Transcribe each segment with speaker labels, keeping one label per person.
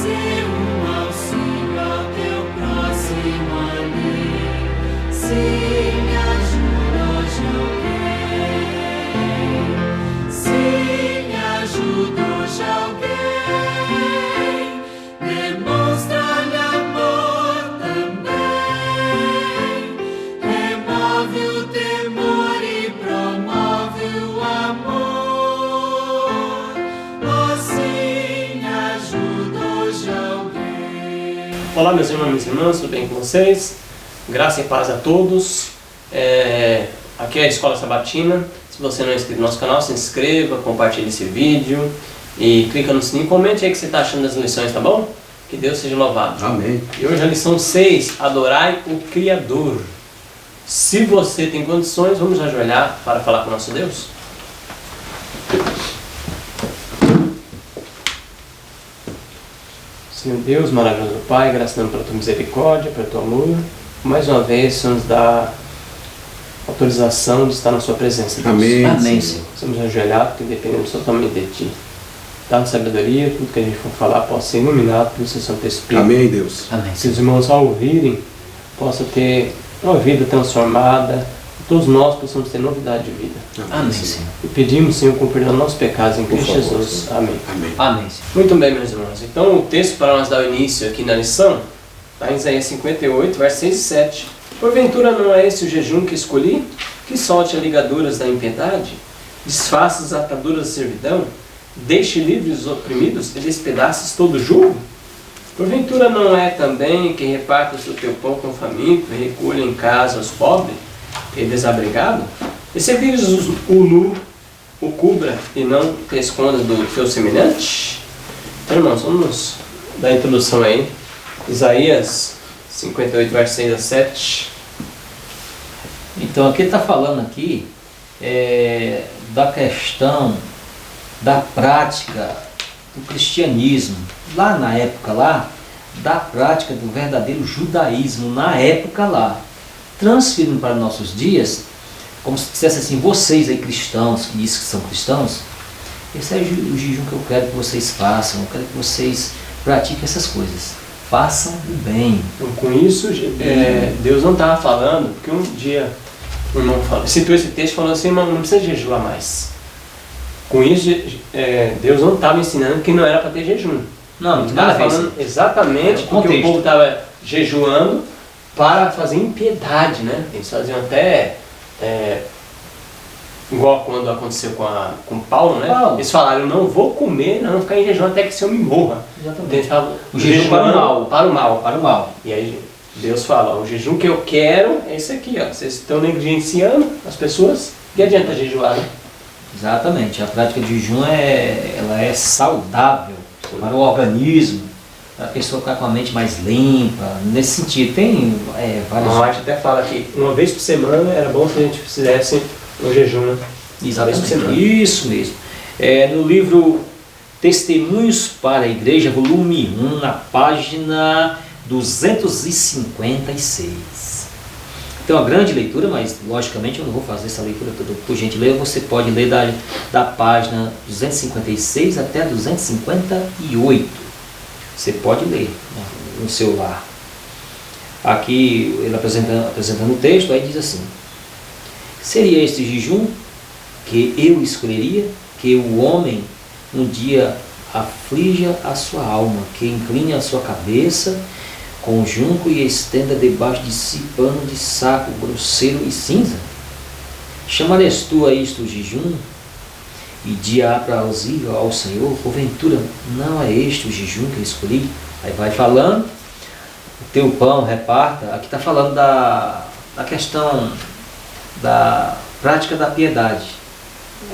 Speaker 1: ser um auxílio ao teu próximo ali. Se me ajuda hoje alguém, se me ajuda hoje alguém, demonstra-lhe amor também, remove o temor e promove o amor. Oh, sim, me ajuda hoje alguém.
Speaker 2: Olá, meus irmãos e minhas irmãs, tudo bem com vocês? Graça e paz a todos. Aqui é a Escola Sabatina. Se você não é inscrito no nosso canal, se inscreva, compartilhe esse vídeo e clica no sininho. Comente aí o que você está achando das lições, tá bom? Que Deus seja louvado.
Speaker 3: Amém.
Speaker 2: E hoje a lição 6, adorai o Criador. Se você tem condições, vamos ajoelhar para falar com o nosso Deus? Senhor Deus, maravilhoso Pai, graças pela tua misericórdia, pelo teu amor. Mais uma vez, Senhor, nos dá autorização de estar na sua presença, Deus.
Speaker 3: Amém.
Speaker 4: Amém, Senhor.
Speaker 2: Estamos ajoelhados porque dependemos totalmente de Ti. Dá-nos sabedoria, tudo que a gente for falar possa ser iluminado pelo Seu Santo Espírito.
Speaker 3: Amém, Deus.
Speaker 4: Amém.
Speaker 2: Que os irmãos, ao ouvirem, possam ter uma vida transformada, que todos nós possamos ter novidade de vida.
Speaker 4: Amém, Senhor.
Speaker 2: E pedimos, Senhor, com perdão dos nossos pecados em
Speaker 3: Por
Speaker 2: Cristo
Speaker 3: favor,
Speaker 2: Jesus.
Speaker 3: Senhor.
Speaker 2: Amém.
Speaker 3: Amém.
Speaker 4: Amém, Senhor.
Speaker 2: Muito bem, meus irmãos. Então, o texto para nós dar o início aqui na lição está em Isaías 58, versos 6 e 7. Porventura não é esse o jejum que escolhi? Que solte as ligaduras da impiedade, desfaça as ataduras da servidão, deixe livres os oprimidos e despedaces todo o jugo? Porventura não é também que repartas o teu pão com o faminto e recolha em casa os pobres e desabrigados? E se vires o nu, o cubra e não te esconda do teu semelhante? Então, irmãos, vamos dar a introdução aí. Isaías 58, versos 6 a 7.
Speaker 4: Então, aqui ele está falando aqui da questão da prática do cristianismo. Lá na época lá, da prática do verdadeiro judaísmo, na época lá. Transferindo para nossos dias, como se dissesse assim, vocês aí cristãos, que dizem que são cristãos, esse é o jejum que eu quero que vocês façam, eu quero que vocês pratiquem essas coisas. Façam o bem.
Speaker 2: Então, com isso, Deus não estava falando, porque um dia o irmão citou esse texto e falou assim, irmão, não precisa jejuar mais. Com isso, Deus não estava ensinando que não era para ter jejum.
Speaker 4: Não,
Speaker 2: Ele
Speaker 4: nada
Speaker 2: estava
Speaker 4: a ver.
Speaker 2: falando exatamente porque o povo estava jejuando para fazer impiedade, né? Eles faziam até, igual quando aconteceu com Paulo, né?
Speaker 4: Paulo.
Speaker 2: Eles falaram, eu não vou comer, não vou ficar em jejum até que esse homem morra.
Speaker 4: Exatamente.
Speaker 2: Eles estavam
Speaker 4: O jejum para o mal.
Speaker 2: Para o mal.
Speaker 4: Para o mal.
Speaker 2: E aí Deus fala, o jejum que eu quero é esse aqui, ó. Vocês estão negligenciando as pessoas, que adianta jejuar, né?
Speaker 4: Exatamente. A prática de jejum ela é saudável para o organismo, para a pessoa ficar com a mente mais limpa. Nesse sentido, tem vários...
Speaker 2: A Marte até fala que uma vez por semana era bom se a gente fizesse um jejum, né?
Speaker 4: Exatamente, isso mesmo. No livro Testemunhos para a Igreja, volume 1, na página 256. Então, uma grande leitura, mas logicamente eu não vou fazer essa leitura toda. Por gentileza, você pode ler da página 256 até 258. Você pode ler, né, no celular. Aqui, ele apresentando o texto, aí diz assim: seria este jejum que eu escolheria, que o homem um dia aflija a sua alma, que incline a sua cabeça com junco e estenda debaixo de si pano de saco grosseiro e cinza? Chamarás tu a isto jejum e dia aprazível ao Senhor? Porventura não é este o jejum que eu escolhi? Aí vai falando, o teu pão reparta. Aqui está falando da questão da prática da piedade.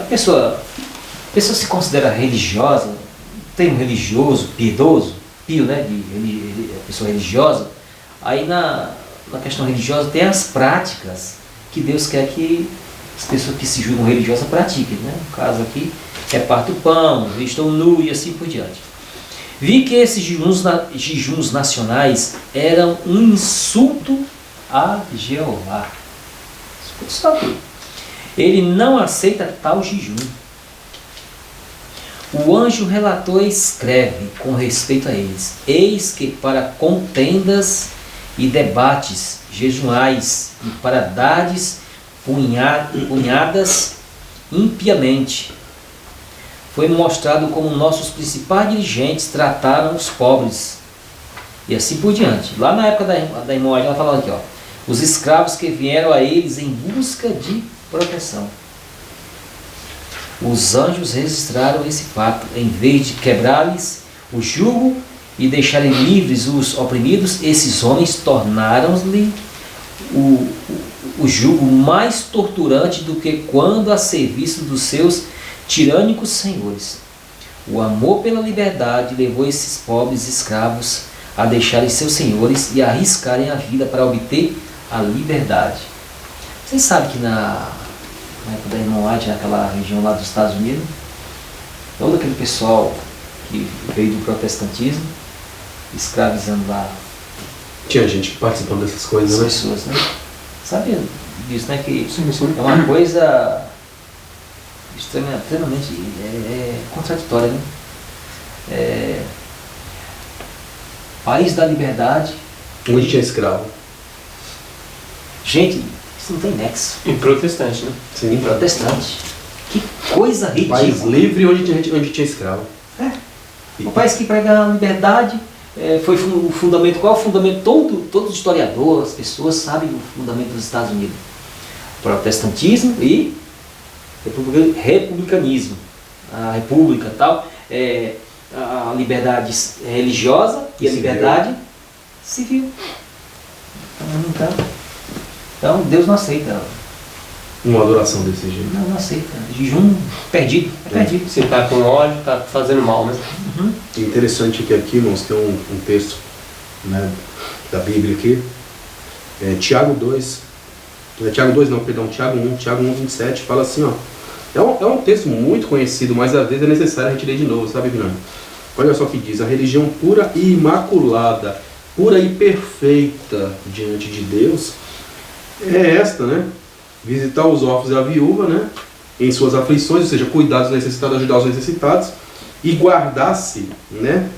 Speaker 4: A pessoa se considera religiosa, tem um religioso, piedoso, pio, né, de pessoa religiosa. Aí na questão religiosa tem as práticas que Deus quer que as pessoas que se julgam religiosas pratiquem, né? No caso aqui, reparta o pão, estou nu e assim por diante. Vi que esses jejuns nacionais eram um insulto a Jeová. Escuta só aqui. Ele não aceita tal jejum. O anjo relator escreve com respeito a eles: eis que para contendas e debates jejuais e para dades punhadas impiamente. Foi mostrado como nossos principais dirigentes trataram os pobres. E assim por diante. Lá na época da irmã, ela falava aqui, ó, os escravos que vieram a eles em busca de proteção. Os anjos registraram esse fato. Em vez de quebrar-lhes o jugo e deixarem livres os oprimidos, esses homens tornaram-lhe o jugo mais torturante do que quando a serviço dos seus tirânicos senhores. O amor pela liberdade levou esses pobres escravos a deixarem seus senhores e a arriscarem a vida para obter a liberdade. Vocês sabem que na época da irmã White, naquela região lá dos Estados Unidos, todo aquele pessoal que veio do protestantismo, escravizando lá.
Speaker 3: Tinha gente participando dessas coisas,
Speaker 4: As
Speaker 3: né?
Speaker 4: pessoas, né? Sabia disso, né? Que
Speaker 2: Sim, sim.
Speaker 4: é uma coisa extremamente contraditória, né? País da liberdade.
Speaker 3: Onde tinha escravo.
Speaker 4: Gente, isso não tem nexo.
Speaker 2: E protestante, né?
Speaker 3: Sim.
Speaker 4: Protestante. Que coisa ridícula.
Speaker 3: País livre onde tinha escravo.
Speaker 4: O país que prega a liberdade foi o fundamento. Qual é o fundamento? Todos os historiadores, as pessoas sabem o fundamento dos Estados Unidos: protestantismo e republicanismo. A república tal, a liberdade religiosa e a liberdade civil. Então Deus não aceita.
Speaker 3: Uma adoração desse jeito.
Speaker 4: Não aceita. Jejum perdido. É perdido.
Speaker 2: Se tá com ódio, tá fazendo mal, né?
Speaker 3: Interessante que aqui, irmãos, tem um texto, né, da Bíblia aqui. Tiago 2. Tiago 1, 27, fala assim, ó. É um texto muito conhecido, mas às vezes é necessário a gente ler de novo, sabe, Vinão? Olha só o que diz: a religião pura e imaculada, pura e perfeita diante de Deus é esta, né? Visitar os órfãos e a viúva, né, em suas aflições, ou seja, cuidar dos necessitados, ajudar os necessitados, e guardar-se, né,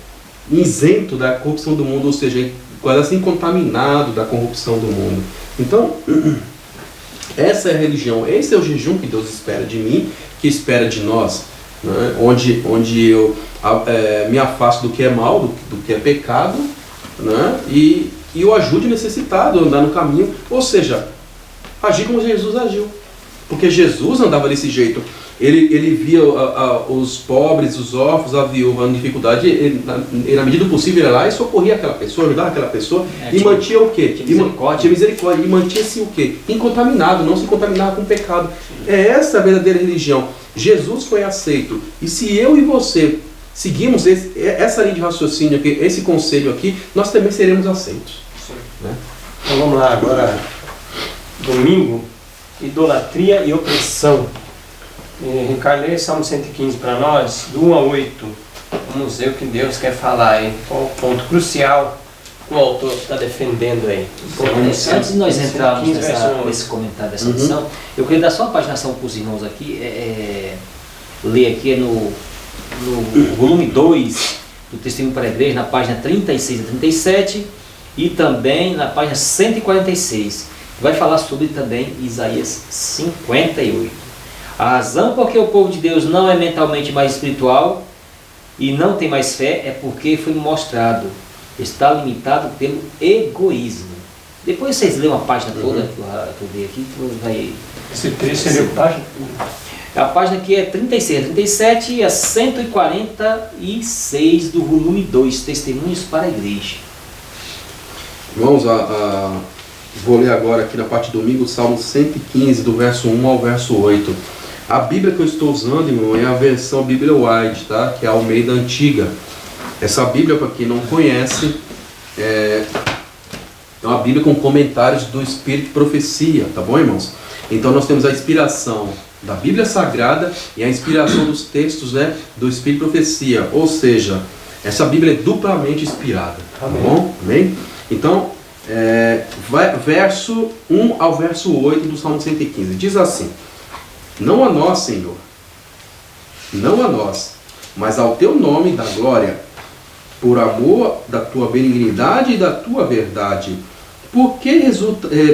Speaker 3: isento da corrupção do mundo, ou seja, guardar-se incontaminado da corrupção do mundo. Então, essa é a religião, esse é o jejum que Deus espera de mim, que espera de nós, né, onde eu me afasto do que é mal, do que é pecado, né, e eu ajude o necessitado a andar no caminho, ou seja, agir como Jesus agiu. Porque Jesus andava desse jeito. Ele via os pobres, os órfãos, a viúva em dificuldade, ele, na medida do possível, ia lá e socorria aquela pessoa, ajudava aquela pessoa, e mantinha o quê? Tinha misericórdia. E mantinha-se o quê? Incontaminado, não se contaminava com o pecado. É essa a verdadeira religião. Jesus foi aceito. E se eu e você seguimos essa linha de raciocínio aqui, esse conselho aqui, nós também seremos aceitos. Né?
Speaker 2: Então vamos lá, agora, domingo, idolatria e opressão. Ricardo, lê Salmo 115 para nós, do 1 a 8. Vamos ver o que Deus quer falar aí. Qual o ponto crucial que o autor está defendendo aí.
Speaker 4: Antes de nós entrarmos
Speaker 2: 115, verso 1.
Speaker 4: nesse comentário dessa lição, eu queria dar só uma paginação para os irmãos aqui. Ler aqui no volume 2 do Testemunho para a Igreja, na página 36 a 37, e também na página 146. Vai falar sobre também Isaías 58. A razão por que o povo de Deus não é mentalmente mais espiritual e não tem mais fé é porque foi mostrado, está limitado pelo egoísmo. Depois vocês lêem uma página toda que eu dei aqui, que vai...
Speaker 2: Esse trecho seria a página?
Speaker 4: A página aqui é 36 a 37 e a 146 do volume 2, Testemunhos para a Igreja.
Speaker 3: Irmãos, vou ler agora aqui na parte do domingo, o Salmo 115, do verso 1 ao verso 8. A Bíblia que eu estou usando, irmão, é a versão Bíblia White, tá? Que é a Almeida Antiga. Essa Bíblia, para quem não conhece, é uma Bíblia com comentários do Espírito de Profecia, tá bom, irmãos? Então nós temos a inspiração da Bíblia Sagrada e a inspiração dos textos, né, do Espírito de Profecia. Ou seja, essa Bíblia é duplamente inspirada, tá bom? Amém? Então, verso 1 ao verso 8 do Salmo 115. Diz assim: não a nós, Senhor, não a nós, mas ao teu nome dá glória, por amor da tua benignidade e da tua verdade. Por que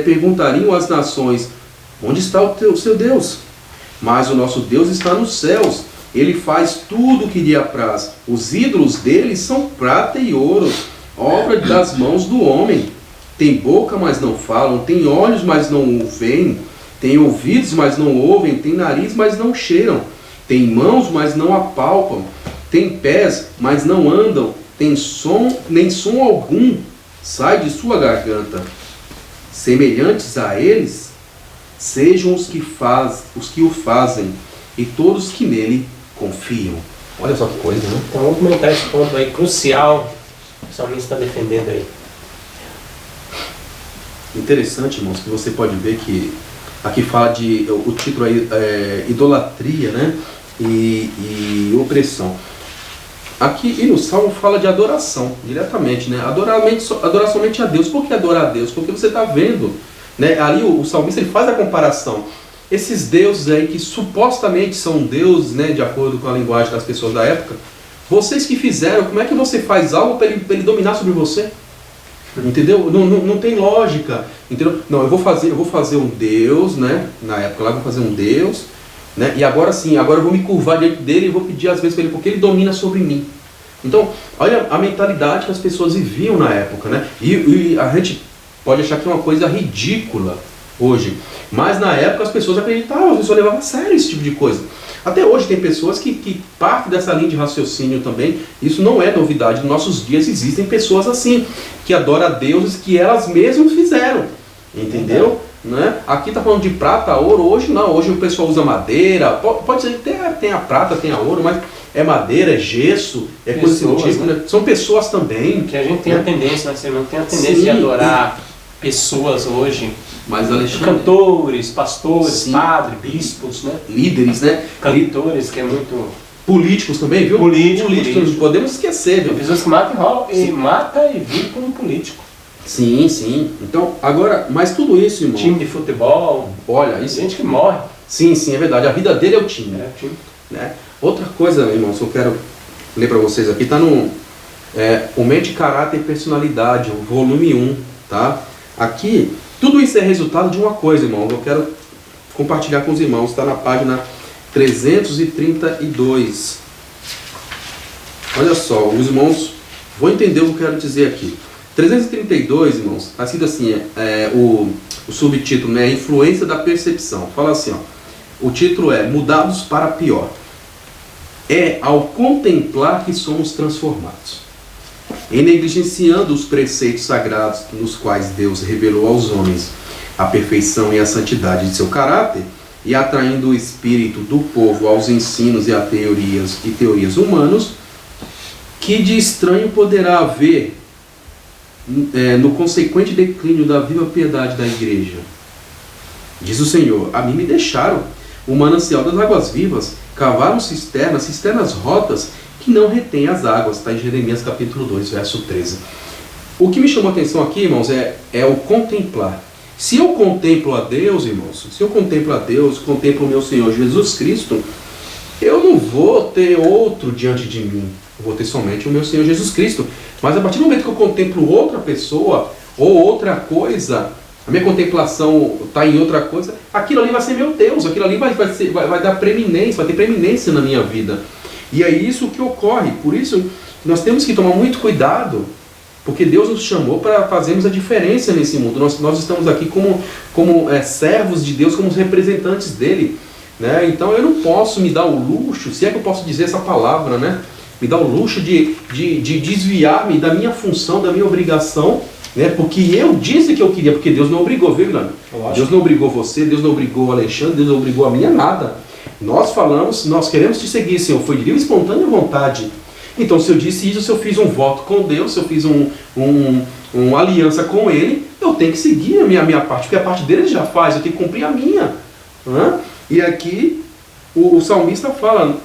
Speaker 3: perguntariam as nações, onde está o seu Deus? Mas o nosso Deus está nos céus, ele faz tudo o que lhe apraz. Os ídolos dele são prata e ouro, obra das mãos do homem. Tem boca, mas não falam, tem olhos, mas não veem, tem ouvidos, mas não ouvem, tem nariz, mas não cheiram, tem mãos, mas não apalpam, tem pés, mas não andam, tem som, nem som algum sai de sua garganta. Semelhantes a eles, sejam os que o fazem, e todos que nele confiam. Olha só que coisa, né?
Speaker 2: Então vamos comentar esse ponto aí crucial que o salmista está defendendo aí.
Speaker 3: Interessante, irmãos, que você pode ver que aqui fala de, o título aí é idolatria, né? E opressão. Aqui e no Salmo fala de adoração, diretamente, né? Adorar somente a Deus. Por que adorar a Deus? Porque você está vendo, né? Ali o salmista ele faz a comparação. Esses deuses aí que supostamente são deuses, né? De acordo com a linguagem das pessoas da época, vocês que fizeram, como é que você faz algo para ele dominar sobre você? Entendeu? Não tem lógica. Entendeu? Não, eu vou fazer um Deus, né? Na época lá eu vou fazer um Deus, né? E agora sim, agora eu vou me curvar diante dele e vou pedir às vezes para ele, porque ele domina sobre mim. Então, olha a mentalidade que as pessoas viviam na época, né? E a gente pode achar que é uma coisa ridícula hoje, mas na época as pessoas acreditavam, as pessoas levavam a sério esse tipo de coisa. Até hoje tem pessoas que partem dessa linha de raciocínio também. Isso não é novidade. Nos nossos dias existem pessoas assim, que adoram a deuses que elas mesmas fizeram. Entendeu? Né? Aqui está falando de prata, ouro. Hoje não. Hoje o pessoal usa madeira. Pode ser que tem a prata, tem a ouro, mas é madeira, é gesso, é coisa assim do tipo, né? São pessoas também.
Speaker 2: Que a gente tem a tendência, né? Você não tem a tendência de adorar pessoas hoje.
Speaker 3: Mas Alexandre,
Speaker 2: cantores, pastores,
Speaker 3: sim,
Speaker 2: padres, bispos, né?
Speaker 3: Líderes, né?
Speaker 2: Cantores, que é muito...
Speaker 3: Políticos também, viu? Políticos. Não podemos esquecer, viu?
Speaker 2: Tem pessoas que matam e vivem como político.
Speaker 3: Sim, sim. Então, agora, mas tudo isso, irmão...
Speaker 2: Time de futebol.
Speaker 3: Olha, isso...
Speaker 2: Gente que morre.
Speaker 3: Sim, é verdade. A vida dele é o time.
Speaker 2: É o time.
Speaker 3: Né? Outra coisa, irmãos, que eu quero ler para vocês aqui, está no O Mente, Caráter e Personalidade, o volume 1, tá? Aqui... Tudo isso é resultado de uma coisa, irmãos. Eu quero compartilhar com os irmãos. Está na página 332. Olha só, os irmãos vão entender o que eu quero dizer aqui. 332, irmãos, está escrito assim, o subtítulo, né? Influência da percepção. Fala assim, ó. O título é Mudados para Pior. É ao contemplar que somos transformados. Em negligenciando os preceitos sagrados nos quais Deus revelou aos homens a perfeição e a santidade de seu caráter, e atraindo o espírito do povo aos ensinos e a teorias humanos, que de estranho poderá haver no consequente declínio da viva piedade da igreja? Diz o Senhor, a mim me deixaram o manancial das águas vivas, cavaram cisternas rotas, que não retém as águas, está em Jeremias capítulo 2, verso 13. O que me chamou a atenção aqui, irmãos, é o contemplar. Se eu contemplo a Deus, irmãos, se eu contemplo a Deus, contemplo o meu Senhor Jesus Cristo, eu não vou ter outro diante de mim, eu vou ter somente o meu Senhor Jesus Cristo. Mas a partir do momento que eu contemplo outra pessoa, ou outra coisa, a minha contemplação está em outra coisa, aquilo ali vai ser meu Deus, aquilo ali vai dar preeminência, vai ter preeminência na minha vida. E é isso que ocorre. Por isso, nós temos que tomar muito cuidado, porque Deus nos chamou para fazermos a diferença nesse mundo. Nós estamos aqui como servos de Deus, como representantes dele. Né? Então eu não posso me dar o luxo, se é que eu posso dizer essa palavra, né? Me dar o luxo de desviar-me da minha função, da minha obrigação, né? Porque eu disse que eu queria, porque Deus não obrigou, viu, Guilherme? Deus não obrigou você, Deus não obrigou o Alexandre, Deus não obrigou a mim a nada. Nós falamos, nós queremos te seguir, Senhor, foi de livre e espontânea vontade. Então, se eu disse isso, se eu fiz um voto com Deus, se eu fiz uma aliança com Ele, eu tenho que seguir a minha parte, porque a parte dele Ele já faz, eu tenho que cumprir a minha. Né? E aqui, o salmista fala,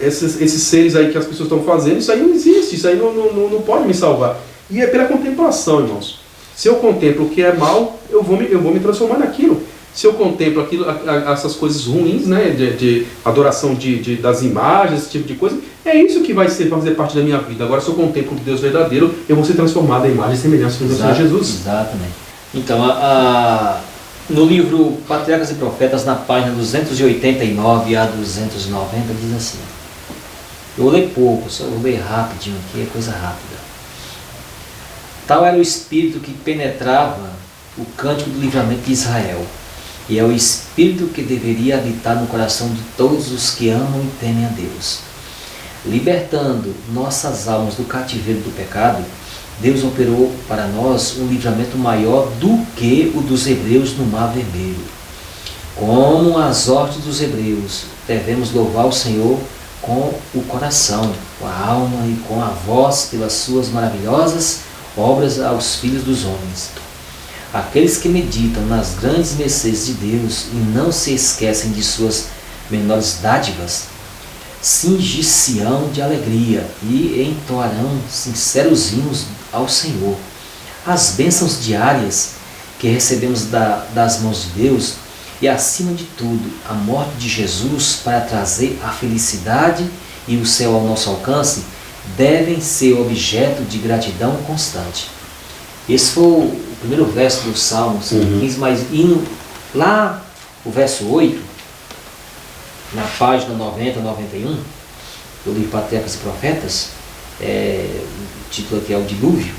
Speaker 3: esses seres aí que as pessoas estão fazendo, isso aí não existe, isso aí não pode me salvar. E é pela contemplação, irmãos. Se eu contemplo o que é mal, eu vou me transformar naquilo. se eu contemplo aquilo, essas coisas ruins, né, de adoração das imagens, esse tipo de coisa, é isso que vai fazer parte da minha vida. Agora, se eu contemplo o Deus verdadeiro, eu vou ser transformado em imagem e semelhança do Senhor Jesus.
Speaker 4: Exatamente. Então, no livro Patriarcas e Profetas, na página 289 a 290, diz assim. Eu vou ler pouco, só vou ler rapidinho aqui, é coisa rápida. Tal era o Espírito que penetrava o cântico do livramento de Israel, e é o Espírito que deveria habitar no coração de todos os que amam e temem a Deus. Libertando nossas almas do cativeiro do pecado, Deus operou para nós um livramento maior do que o dos hebreus no Mar Vermelho. Como as ordens dos hebreus, devemos louvar o Senhor com o coração, com a alma e com a voz pelas suas maravilhosas obras aos filhos dos homens. Aqueles que meditam nas grandes mercês de Deus e não se esquecem de suas menores dádivas, cingir-se-ão de alegria e entoarão sinceros hinos ao Senhor. As bênçãos diárias que recebemos das mãos de Deus e, acima de tudo, a morte de Jesus para trazer a felicidade e o céu ao nosso alcance, devem ser objeto de gratidão constante. Esse foi o primeiro verso do Salmo 115, mas indo lá o verso 8, na página 90, 91, do livro Patriarcas e Profetas, o título aqui é o Dilúvio.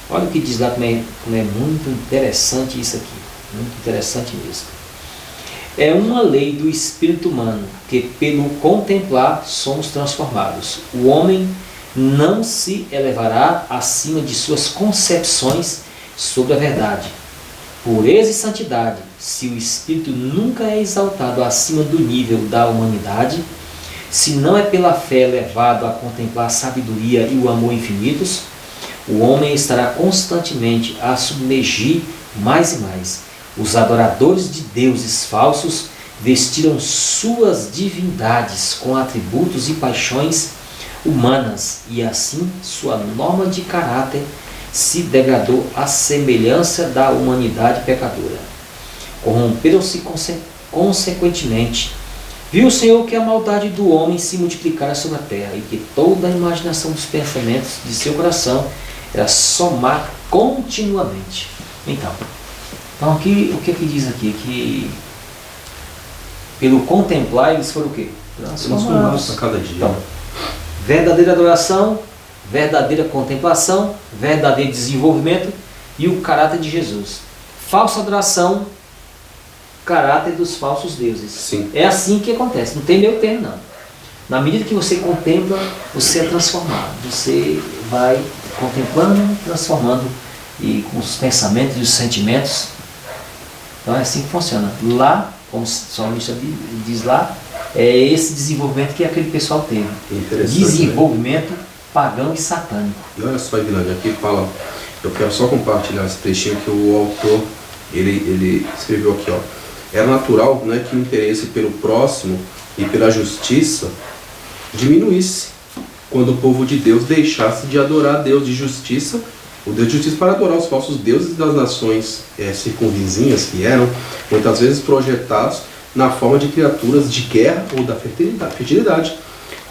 Speaker 4: Olha o que diz lá, como é muito interessante isso aqui, muito interessante mesmo. É uma lei do espírito humano que, pelo contemplar, somos transformados. O homem não se elevará acima de suas concepções sobre a verdade. Pureza e santidade, se o espírito nunca é exaltado acima do nível da humanidade, se não é pela fé levado a contemplar a sabedoria e o amor infinitos, o homem estará constantemente a submergir mais e mais. Os adoradores de deuses falsos vestiram suas divindades com atributos e paixões humanas, e assim sua norma de caráter se degradou à semelhança da humanidade pecadora. Corromperam-se consequentemente. Viu o Senhor que a maldade do homem se multiplicara sobre a terra, e que toda a imaginação dos pensamentos de seu coração era somar continuamente. Então aqui, o que diz aqui? Que pelo contemplar eles foram o quê? Transformados
Speaker 3: a cada dia.
Speaker 4: Então, verdadeira adoração, verdadeira contemplação, verdadeiro desenvolvimento e o caráter de Jesus. Falsa adoração, caráter dos falsos deuses.
Speaker 3: Sim.
Speaker 4: É assim que acontece, não tem meio termo não. Na medida que você contempla, você é transformado. Você vai contemplando, transformando, e com os pensamentos e os sentimentos. Então é assim que funciona. Lá, como o salmista diz lá, é esse desenvolvimento que aquele pessoal teve. Desenvolvimento pagão e satânico.
Speaker 3: E olha só, Ivilândia, aqui fala, eu quero só compartilhar esse trechinho que o autor, ele escreveu aqui, ó. Era natural, né, que o interesse pelo próximo e pela justiça diminuísse quando o povo de Deus deixasse de adorar a Deus de justiça, o Deus de justiça, para adorar os falsos deuses das nações circunvizinhas, que eram muitas vezes projetados na forma de criaturas de guerra ou da fertilidade.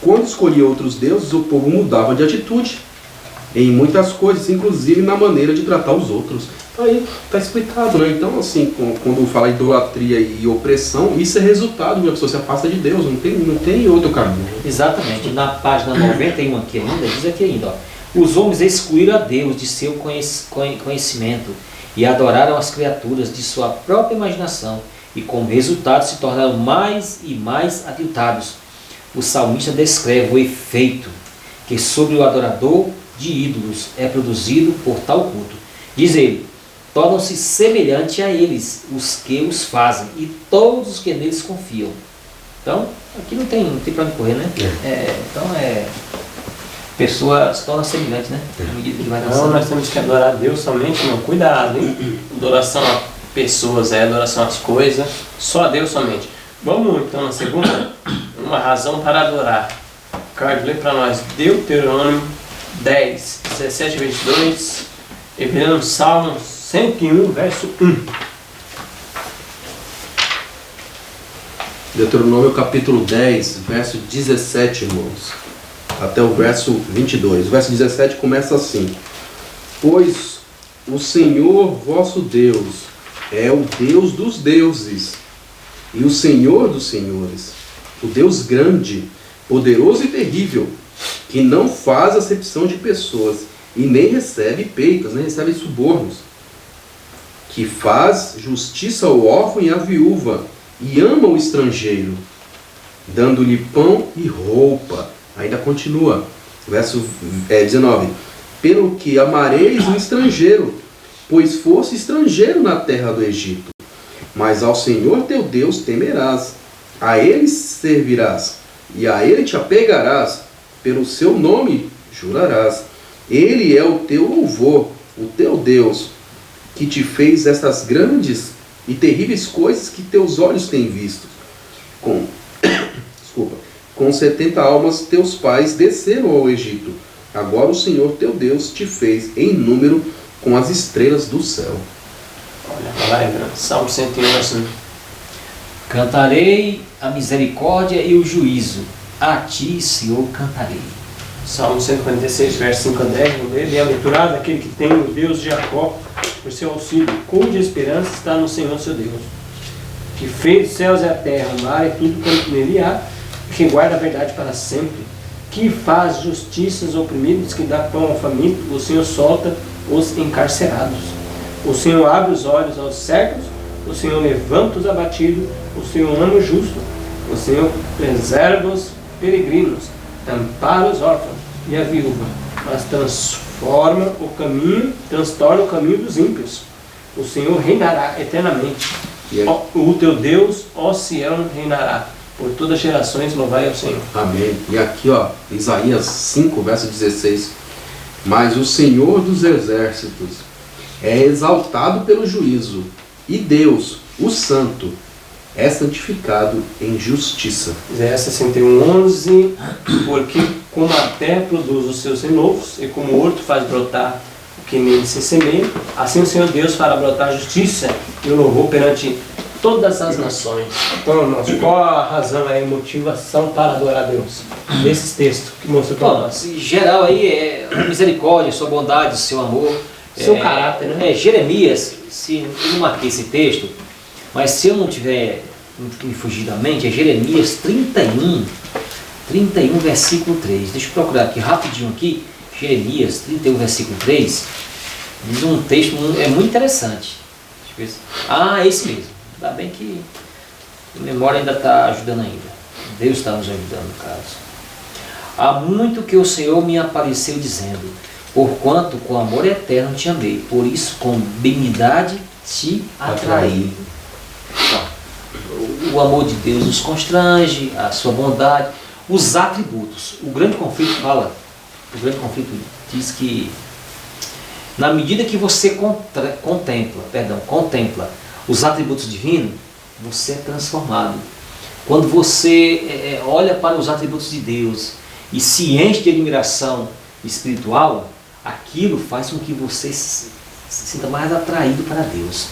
Speaker 3: Quando escolhia outros deuses, o povo mudava de atitude em muitas coisas, inclusive na maneira de tratar os outros. Aí está explicado, né? Então, assim, quando fala idolatria e opressão, isso é resultado de uma pessoa se afasta de Deus, não tem outro caminho.
Speaker 4: Exatamente. Na página 91 aqui ainda, diz aqui ainda, ó, os homens excluíram a Deus de seu conhecimento e adoraram as criaturas de sua própria imaginação, e como resultado se tornaram mais e mais aviltados. O salmista descreve o efeito que sobre o adorador de ídolos é produzido por tal culto. Diz ele: tornam-se semelhantes a eles os que os fazem e todos os que neles confiam. Então, aqui não tem para onde correr, né? Pessoa se torna semelhante, né? À medida que vai
Speaker 2: Não,
Speaker 4: dançando.
Speaker 2: nós temos que adorar a Deus somente, não. Cuidado, hein? Adoração a pessoas, adoração às coisas, só a Deus somente. Vamos então na segunda, uma razão para adorar. Carlos, lê para nós Deuteronômio 10, 17 a 22, e Salmo 101, verso 1.
Speaker 3: Deuteronômio capítulo 10, verso 17, irmãos, até o verso 22. O verso 17 começa assim: Pois o Senhor vosso Deus é o Deus dos deuses e o Senhor dos senhores, o Deus grande, poderoso e terrível, que não faz acepção de pessoas e nem recebe peicas, nem recebe subornos, que faz justiça ao órfão e à viúva e ama o estrangeiro, dando-lhe pão e roupa. Ainda continua, verso 19: Pelo que amareis o estrangeiro, pois fosse estrangeiro na terra do Egito. Mas ao Senhor teu Deus temerás, a Ele servirás, e a Ele te apegarás, pelo seu nome jurarás. Ele é o teu louvor, o teu Deus, que te fez estas grandes e terríveis coisas que teus olhos têm visto. Com 70 almas teus pais desceram ao Egito. Agora o Senhor teu Deus te fez em número com as estrelas do céu.
Speaker 2: Olha, lá em Salmo 101, assim.
Speaker 4: Cantarei a misericórdia e o juízo. A ti, Senhor, cantarei.
Speaker 2: Salmo 146, verso 5 a 10, vou ler. Bem-aventurado aquele que tem o Deus de Jacó por seu auxílio, cuja esperança está no Senhor seu Deus, que fez os céus e a terra, o mar e tudo quanto nele há, que guarda a verdade para sempre, que faz justiça aos oprimidos, que dá pão ao faminto. O Senhor solta os encarcerados. O Senhor abre os olhos aos cegos, o Senhor levanta os abatidos, o Senhor ama o justo, o Senhor preserva os peregrinos, ampara os órfãos e a viúva, mas transtorna o caminho dos ímpios. O Senhor reinará eternamente. O teu Deus, ó Sião, reinará. Por todas as gerações, louvai ao Senhor.
Speaker 3: Amém. E aqui, Isaías 5, verso 16. Mas o Senhor dos exércitos é exaltado pelo juízo, e Deus, o Santo, é santificado em justiça.
Speaker 2: Isaías 61, 11. Porque como a terra produz os seus renovos, e como o horto faz brotar o que nele se semeia, assim o Senhor Deus fará brotar a justiça e o louvor perante todas as nações. Então, irmãos, qual a razão e motivação para adorar a Deus? Nesses textos que mostram para nós.
Speaker 4: Em geral aí é a misericórdia, sua bondade, seu amor.
Speaker 2: Seu caráter, né?
Speaker 4: Jeremias, eu não marquei esse texto, mas se eu não tiver me fugir da mente, é Jeremias 31, versículo 3. Deixa eu procurar aqui rapidinho aqui, Jeremias 31, versículo 3, diz um texto muito interessante. Deixa eu ver se... esse mesmo. Ainda bem que a memória ainda está ajudando ainda. Deus está nos ajudando no caso. Há muito que o Senhor me apareceu dizendo: porquanto com amor eterno te amei, por isso com benignidade te atraí. O amor de Deus nos constrange, a sua bondade, os atributos. O grande conflito diz que na medida que você contempla os atributos divinos, você é transformado. Quando você olha para os atributos de Deus e se enche de admiração espiritual, aquilo faz com que você se sinta mais atraído para Deus.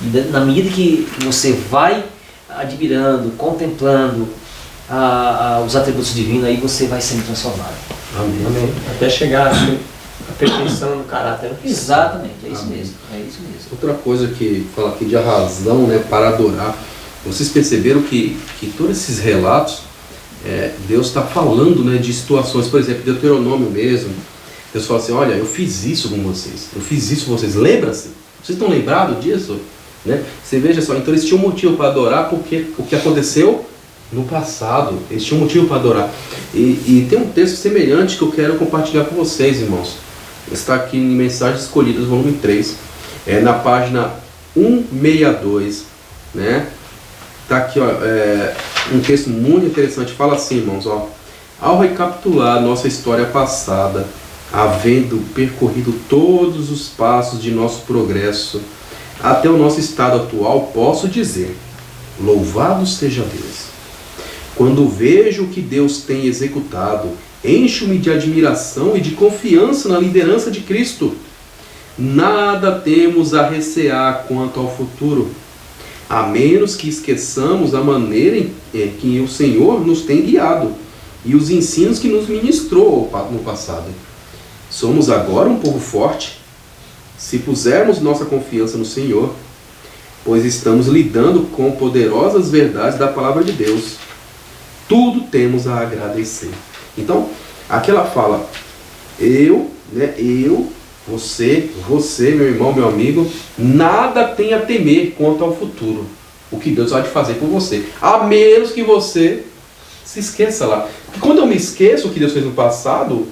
Speaker 4: E na medida que você vai admirando, contemplando os atributos divinos, aí você vai sendo transformado.
Speaker 3: Amém.
Speaker 2: Amém. Até chegar à perfeição do caráter.
Speaker 4: Exatamente, é isso
Speaker 3: Amém.
Speaker 4: mesmo. É isso mesmo.
Speaker 3: Outra coisa que fala aqui de a razão, né, para adorar. Vocês perceberam que todos esses relatos, Deus está falando, né, de situações, por exemplo, Deuteronômio mesmo. Deus fala assim: olha, eu fiz isso com vocês, lembra-se? Vocês estão lembrados disso? Né? Você veja só, então eles tinham motivo para adorar, porque o que aconteceu no passado, eles tinham motivo para adorar. E tem um texto semelhante que eu quero compartilhar com vocês, irmãos. Está aqui em Mensagens Escolhidas, volume 3, na página 162, né? Está aqui, um texto muito interessante. Fala assim, irmãos, ao recapitular nossa história passada, havendo percorrido todos os passos de nosso progresso até o nosso estado atual, posso dizer: louvado seja Deus. Quando vejo o que Deus tem executado, encho-me de admiração e de confiança na liderança de Cristo. Nada temos a recear quanto ao futuro. a menos que esqueçamos a maneira em que o Senhor nos tem guiado e os ensinos que nos ministrou no passado. Somos agora um povo forte, se pusermos nossa confiança no Senhor, pois estamos lidando com poderosas verdades da palavra de Deus. Tudo temos a agradecer. Então, aqui ela fala, você, meu irmão, meu amigo, nada tem a temer quanto ao futuro. O que Deus vai fazer por você. A menos que você se esqueça lá. Porque quando eu me esqueço o que Deus fez no passado,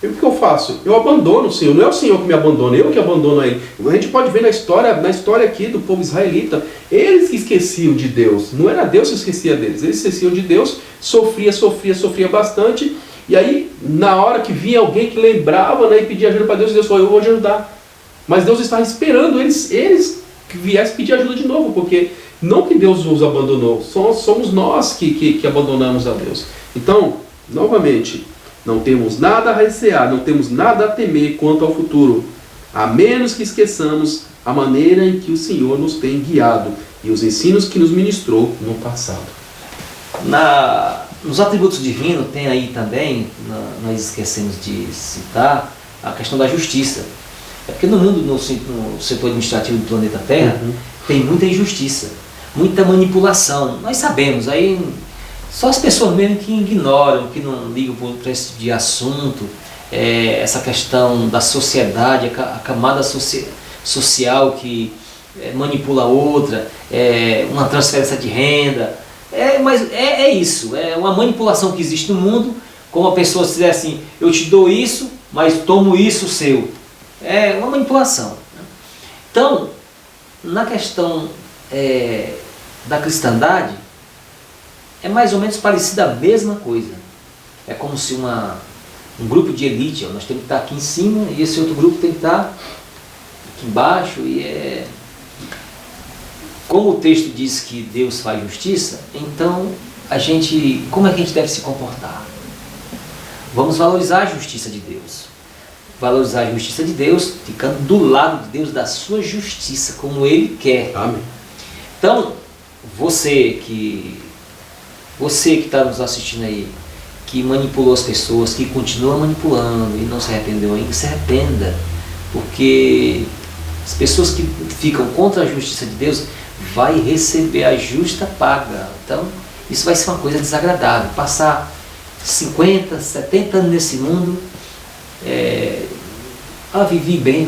Speaker 3: o que eu faço? Eu abandono o Senhor. Não é o Senhor que me abandona, eu que abandono Ele. A gente pode ver na história aqui do povo israelita, eles que esqueciam de Deus. Não era Deus que esquecia deles. Eles esqueciam de Deus, sofria bastante. E aí, na hora que vinha alguém que lembrava, né, e pedia ajuda para Deus, Deus falou, eu vou te ajudar. Mas Deus estava esperando eles que viessem pedir ajuda de novo, porque não que Deus os abandonou, somos nós que abandonamos a Deus. Então, novamente, não temos nada a recear, não temos nada a temer quanto ao futuro, a menos que esqueçamos a maneira em que o Senhor nos tem guiado e os ensinos que nos ministrou no passado.
Speaker 4: Nos atributos divinos tem aí também, nós esquecemos de citar, a questão da justiça. É porque no mundo, no setor administrativo do planeta Terra, tem muita injustiça, muita manipulação. Nós sabemos, aí só as pessoas mesmo que ignoram, que não ligam para esse tipo de assunto, essa questão da sociedade, a camada social que manipula a outra, uma transferência de renda. Mas é isso, é uma manipulação que existe no mundo, como a pessoa se dizer assim, eu te dou isso, mas tomo isso seu. É uma manipulação. Então, na questão da cristandade, é mais ou menos parecida a mesma coisa. É como se um grupo de elite, nós temos que estar aqui em cima e esse outro grupo tem que estar aqui embaixo. Como o texto diz que Deus faz justiça, então como é que a gente deve se comportar? Vamos valorizar a justiça de Deus. Valorizar a justiça de Deus, ficando do lado de Deus, da sua justiça, como Ele quer.
Speaker 3: Amém.
Speaker 4: Então, você que está nos assistindo aí, que manipulou as pessoas, que continua manipulando e não se arrependeu ainda, se arrependa. Porque as pessoas que ficam contra a justiça de Deus vai receber a justa paga. Então, isso vai ser uma coisa desagradável. Passar 50, 70 anos nesse mundo, viver bem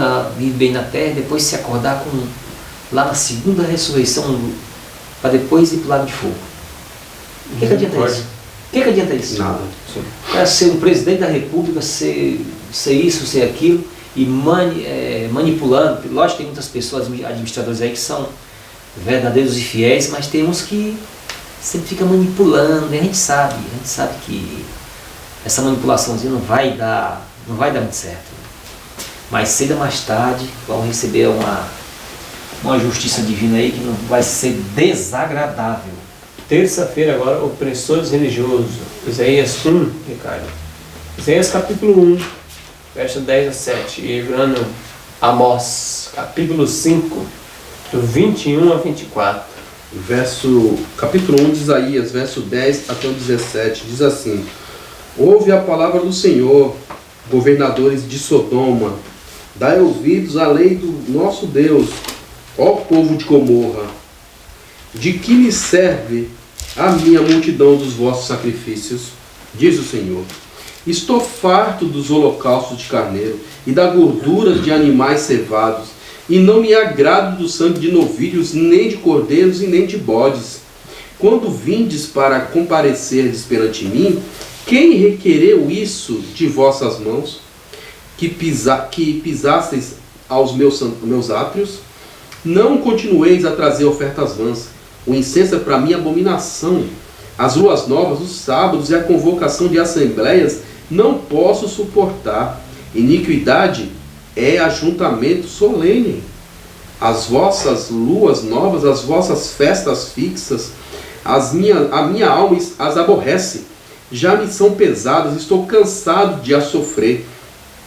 Speaker 4: na terra, depois se acordar lá na segunda ressurreição, para depois ir para o lado de fogo. O que adianta isso? O que adianta isso?
Speaker 3: Nada.
Speaker 4: É ser um presidente da república, ser isso, ser aquilo, e manipulando. Lógico que tem muitas pessoas, administradores aí, que são verdadeiros e fiéis, mas tem uns que sempre ficam manipulando, e a gente sabe que essa manipulaçãozinha não vai dar muito certo. Mas cedo ou mais tarde vão receber uma justiça divina aí que não vai ser desagradável.
Speaker 2: Terça-feira agora, opressores religiosos. Isaías 1, Ricardo. Isaías capítulo 1, verso 10 a 7. E virando Amós, capítulo 5, do 21 a 24.
Speaker 3: Capítulo 1 de Isaías, verso 10 até o 17, diz assim: Ouve a palavra do Senhor, governadores de Sodoma, dai ouvidos à lei do nosso Deus, ó povo de Gomorra. De que me serve a minha multidão dos vossos sacrifícios? Diz o Senhor. Estou farto dos holocaustos de carneiro e da gordura de animais cevados, e não me agrado do sangue de novilhos, nem de cordeiros e nem de bodes. Quando vindes para comparecerdes perante mim, quem requereu isso de vossas mãos? Que pisasseis aos meus átrios? Não continueis a trazer ofertas vãs. O incenso é para mim abominação. As luas novas, os sábados e a convocação de assembleias não posso suportar. Iniquidade é ajuntamento solene. As vossas luas novas, as vossas festas fixas, a minha alma as aborrece. Já me são pesadas, estou cansado de as sofrer.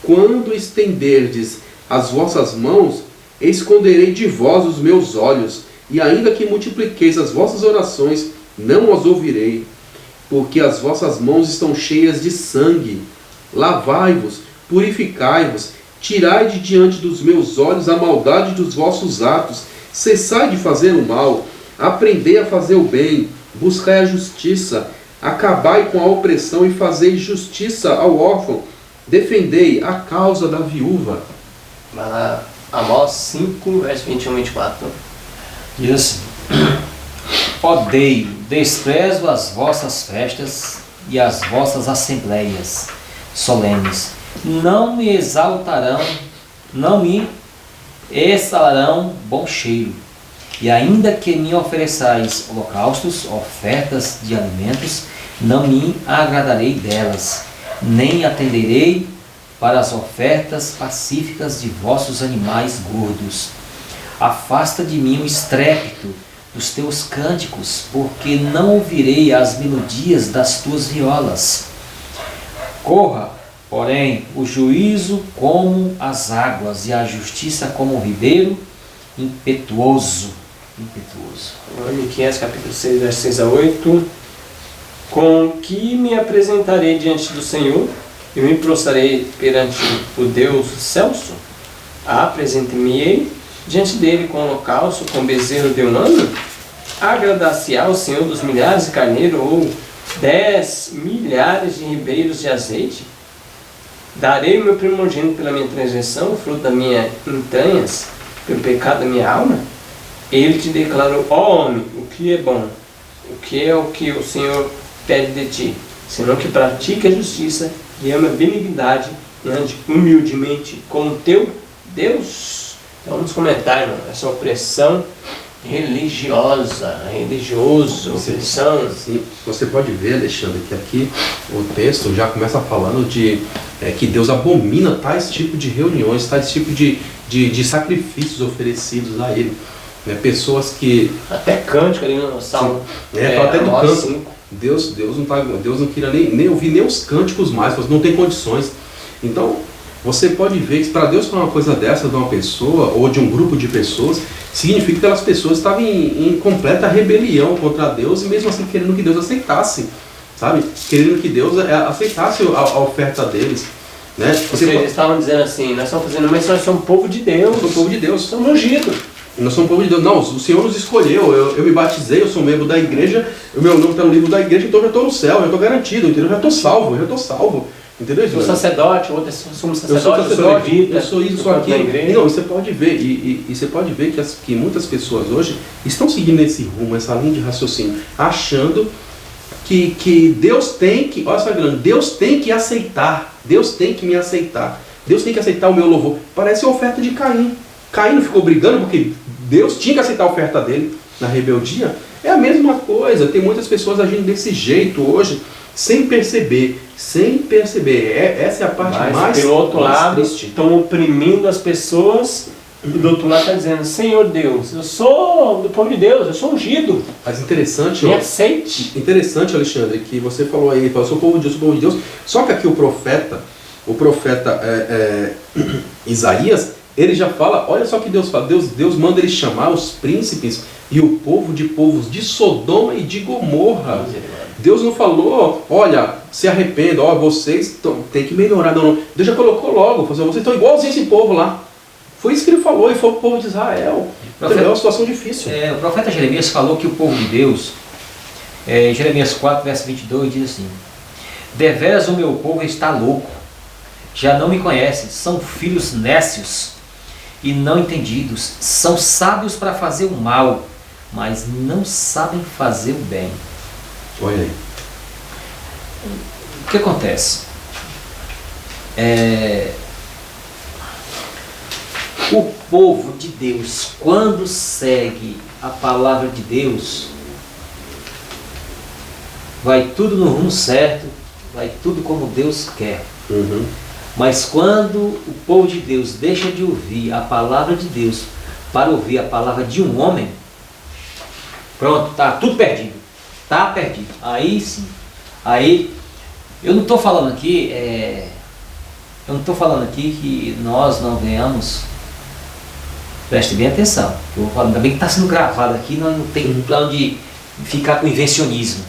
Speaker 3: Quando estenderdes as vossas mãos, esconderei de vós os meus olhos. E ainda que multipliqueis as vossas orações, não as ouvirei, porque as vossas mãos estão cheias de sangue. Lavai-vos, purificai-vos, tirai de diante dos meus olhos a maldade dos vossos atos, cessai de fazer o mal, aprendei a fazer o bem, buscai a justiça, acabai com a opressão e fazei justiça ao órfão, defendei a causa da viúva.
Speaker 2: Vai lá, Amós 5, verso 21 e 24.
Speaker 4: Diz assim: odeio, desprezo as vossas festas e as vossas assembleias solenes. Não me exaltarão, não me exalarão bom cheiro. E ainda que me ofereçais holocaustos, ofertas de alimentos, não me agradarei delas, nem atenderei para as ofertas pacíficas de vossos animais gordos. Afasta de mim o estrépito dos teus cânticos, porque não ouvirei as melodias das tuas violas. Corra, porém, o juízo como as águas, e a justiça como um ribeiro impetuoso.
Speaker 2: Miqueias capítulo 6, verso 6 a 8. Com que me apresentarei diante do Senhor e me prostrarei perante o Deus Celso? Apresente-me-ei diante dele com holocausto, com bezerro de um ano? Agradar-se-á o Senhor dos milhares de carneiro ou 10 milhares de ribeiros de azeite? Darei o meu primogênito pela minha transgressão, o fruto das minhas entranhas, pelo pecado da minha alma? Ele te declarou: ó homem, o que é bom, o que é o que o Senhor pede de ti, senão que pratique a justiça e ame a benignidade e ande humildemente com o teu Deus. Então vamos comentar, irmão, essa opressão religiosa, opressão.
Speaker 3: Sim, você pode ver, Alexandre, que aqui o texto já começa falando de que Deus abomina tais tipos de reuniões, tais tipos de sacrifícios oferecidos a Ele. Pessoas que...
Speaker 2: Até cântico ali no Salmo.
Speaker 3: Até do
Speaker 2: Amós
Speaker 3: canto.
Speaker 2: 5.
Speaker 3: Deus não queria nem ouvir nem os cânticos mais, não tem condições. Então, você pode ver que para Deus falar uma coisa dessa de uma pessoa ou de um grupo de pessoas, significa que aquelas pessoas estavam em completa rebelião contra Deus e mesmo assim querendo que Deus aceitasse, sabe? Querendo que Deus aceitasse a oferta deles. Né?
Speaker 2: Eles estavam dizendo assim: nós estamos fazendo, mas nós somos povo de Deus.
Speaker 3: Nós somos povo de Deus.
Speaker 2: Somos ungidos.
Speaker 3: Nós somos povo de Deus. Não, o Senhor nos escolheu, eu me batizei, eu sou membro da igreja, o meu nome está no livro da igreja, então eu já estou no céu, eu estou garantido, entendeu? Eu já estou salvo. Entendeu?
Speaker 2: Eu sou sacerdote, outros somos
Speaker 3: eu
Speaker 2: sacerdote,
Speaker 3: sou
Speaker 2: levita,
Speaker 3: eu sou isso, sou aquilo. E não, você pode ver, e você pode ver que muitas pessoas hoje estão seguindo esse rumo, essa linha de raciocínio, achando que Deus tem que, olha só, Deus tem que aceitar, Deus tem que me aceitar, Deus tem que aceitar o meu louvor. Parece a oferta de Caim. Caim não ficou brigando porque Deus tinha que aceitar a oferta dele na rebeldia? É a mesma coisa, tem muitas pessoas agindo desse jeito hoje, sem perceber. Essa é a parte mais
Speaker 2: pelo outro lado,
Speaker 3: triste.
Speaker 2: estão oprimindo as pessoas e do outro lado está dizendo: Senhor Deus, eu sou do povo de Deus, eu sou ungido.
Speaker 3: Mas interessante,
Speaker 2: Me aceite.
Speaker 3: Interessante, Alexandre, que você falou aí, eu sou povo de Deus, sou povo de Deus. Só que aqui o profeta Isaías, ele já fala, olha só que Deus fala, Deus manda ele chamar os príncipes e o povo de povos de Sodoma e de Gomorra. Deus não falou, olha, se arrependa, vocês têm que melhorar. Não. Deus já colocou logo, vocês estão igualzinho esse povo lá. Foi isso que ele falou, e foi o povo de Israel. É uma situação difícil.
Speaker 4: O profeta Jeremias falou que o povo de Deus, Jeremias 4, verso 22, diz assim: deveras o meu povo está louco, já não me conhece, são filhos nécios e não entendidos, são sábios para fazer o mal, mas não sabem fazer o bem.
Speaker 3: Olha aí.
Speaker 4: O que acontece? O povo de Deus, quando segue a palavra de Deus, vai tudo no rumo certo, vai tudo como Deus quer.
Speaker 3: Uhum.
Speaker 4: Mas quando o povo de Deus deixa de ouvir a palavra de Deus para ouvir a palavra de um homem, pronto, está tudo perdido. Está perdido. Aí sim. Aí, eu não estou falando aqui, que nós não venhamos Preste bem atenção. Eu vou falar, ainda bem que está sendo gravado aqui, nós não tem para onde ficar com invencionismo.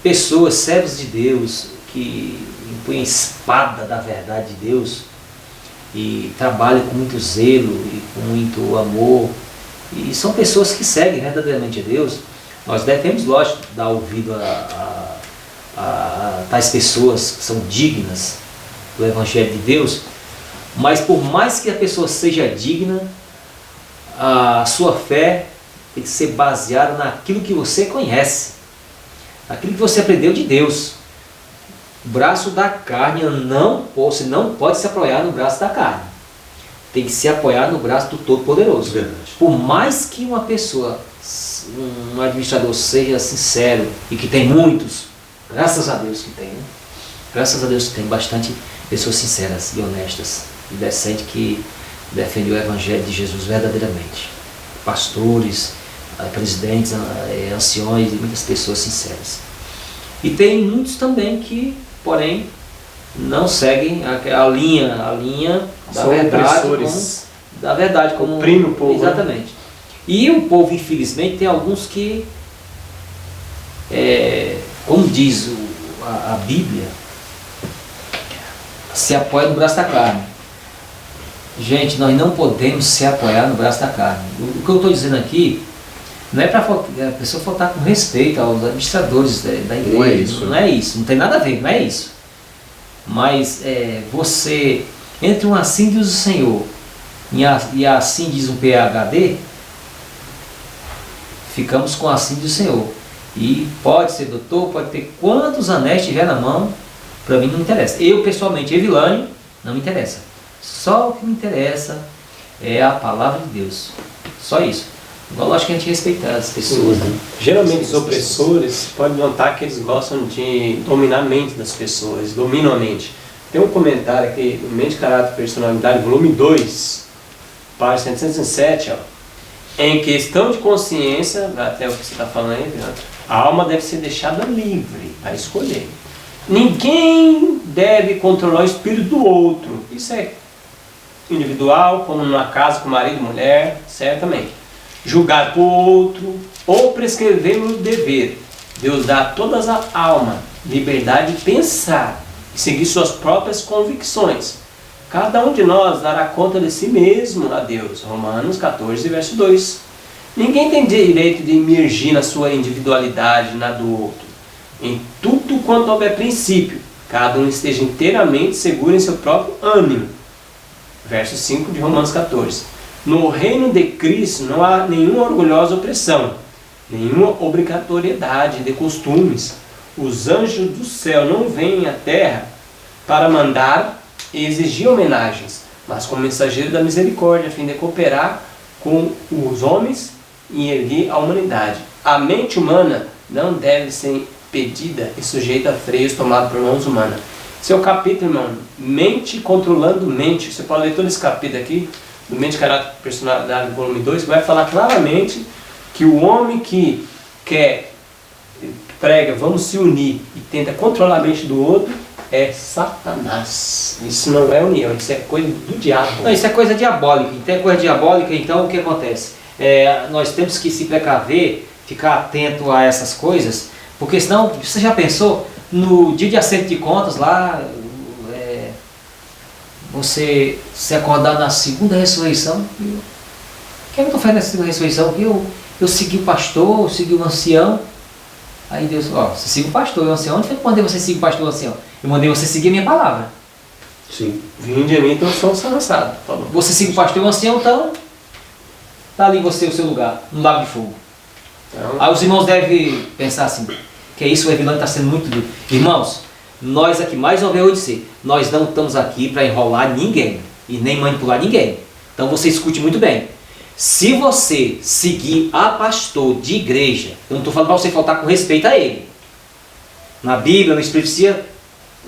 Speaker 4: Pessoas, servos de Deus, que impõem a espada da verdade de Deus e trabalham com muito zelo e com muito amor, e são pessoas que seguem verdadeiramente a Deus. Nós devemos, lógico, dar ouvido a tais pessoas que são dignas do Evangelho de Deus, mas por mais que a pessoa seja digna, a sua fé tem que ser baseada naquilo que você conhece, aquilo que você aprendeu de Deus. O braço da carne você não pode se apoiar no braço da carne. Tem que se apoiar no braço do Todo-Poderoso.
Speaker 3: Verdade.
Speaker 4: Por mais que uma pessoa, um administrador seja sincero, e que tem muitos, graças a Deus que tem, né? Graças a Deus que tem bastante pessoas sinceras e honestas e decentes que defendem o Evangelho de Jesus verdadeiramente. Pastores, presidentes, anciões e muitas pessoas sinceras. E tem muitos também que, porém, não seguem a linha da
Speaker 2: São
Speaker 4: verdade,
Speaker 2: opressores.
Speaker 4: da verdade como
Speaker 2: Oprime o povo,
Speaker 4: exatamente. Né? E o povo, infelizmente, tem alguns que, como diz a Bíblia, se apoia no braço da carne. Gente, nós não podemos se apoiar no braço da carne. O que eu estou dizendo aqui não é para a pessoa faltar com respeito aos administradores da igreja.
Speaker 3: Não é isso.
Speaker 4: Não é isso, não tem nada a ver, não é isso. Mas você, entre um assim diz o Senhor e assim diz um PHD, ficamos com assim diz o Senhor. E pode ser doutor, pode ter quantos anéis tiver na mão, para mim não interessa. Eu, pessoalmente, Evilânio, não me interessa. Só o que me interessa é a palavra de Deus. Só isso. Igual acho que a gente respeitar as pessoas. Né?
Speaker 2: Geralmente os opressores, pode notar que eles gostam de dominar a mente das pessoas, dominam a mente. Tem um comentário aqui, no Mente, Caráter e Personalidade, volume 2, página 707, ó. Em questão de consciência, até o que você está falando aí, a alma deve ser deixada livre para escolher. Ninguém deve controlar o espírito do outro. Isso é individual, como numa casa com marido e mulher, certamente. Julgar por outro ou prescrever o dever. Deus dá a todas a alma liberdade de pensar e seguir suas próprias convicções. Cada um de nós dará conta de si mesmo a Deus. Romanos 14, verso 2. Ninguém tem direito de emergir na sua individualidade, na do outro. Em tudo quanto houver princípio, cada um esteja inteiramente seguro em seu próprio ânimo. Verso 5 de Romanos 14. No reino de Cristo não há nenhuma orgulhosa opressão, nenhuma obrigatoriedade de costumes. Os anjos do céu não vêm à terra para mandar e exigir homenagens, mas como mensageiro da misericórdia, a fim de cooperar com os homens e erguer a humanidade. A mente humana não deve ser impedida e sujeita a freios tomados por mãos humanas. Esse é o capítulo, irmão, mente controlando mente. Você pode ler todo esse capítulo aqui, do Mente, Caráter e Personalidade, volume 2, que vai falar claramente que o homem que prega, vamos se unir e tenta controlar a mente do outro, é Satanás. Isso não é união, isso é coisa do diabo.
Speaker 4: Não, isso é coisa diabólica. Então é coisa diabólica, então o que acontece? Nós temos que se precaver, ficar atento a essas coisas, porque senão, você já pensou, no dia de acerto de contas lá, você se acordar na segunda ressurreição, o que eu estou fazendo na segunda ressurreição? Eu segui o pastor, eu segui o ancião. Aí Deus, você siga o pastor e o ancião. Onde foi que eu mandei você seguir o pastor e o ancião? Eu mandei você seguir a minha palavra.
Speaker 3: Sim.
Speaker 2: Vinde a mim, então somos lançados.
Speaker 4: Você siga o pastor e o ancião, então está ali você, o seu lugar, no lago de fogo.
Speaker 2: Então,
Speaker 4: Aí os irmãos devem pensar assim, que isso, o Evilânio está sendo muito duro. Irmãos, nós aqui, mais uma vez eu dizer, nós não estamos aqui para enrolar ninguém e nem manipular ninguém. Então você escute muito bem. Se você seguir a pastor de igreja, eu não estou falando para você faltar com respeito a ele. Na Bíblia, no Espírito Santo,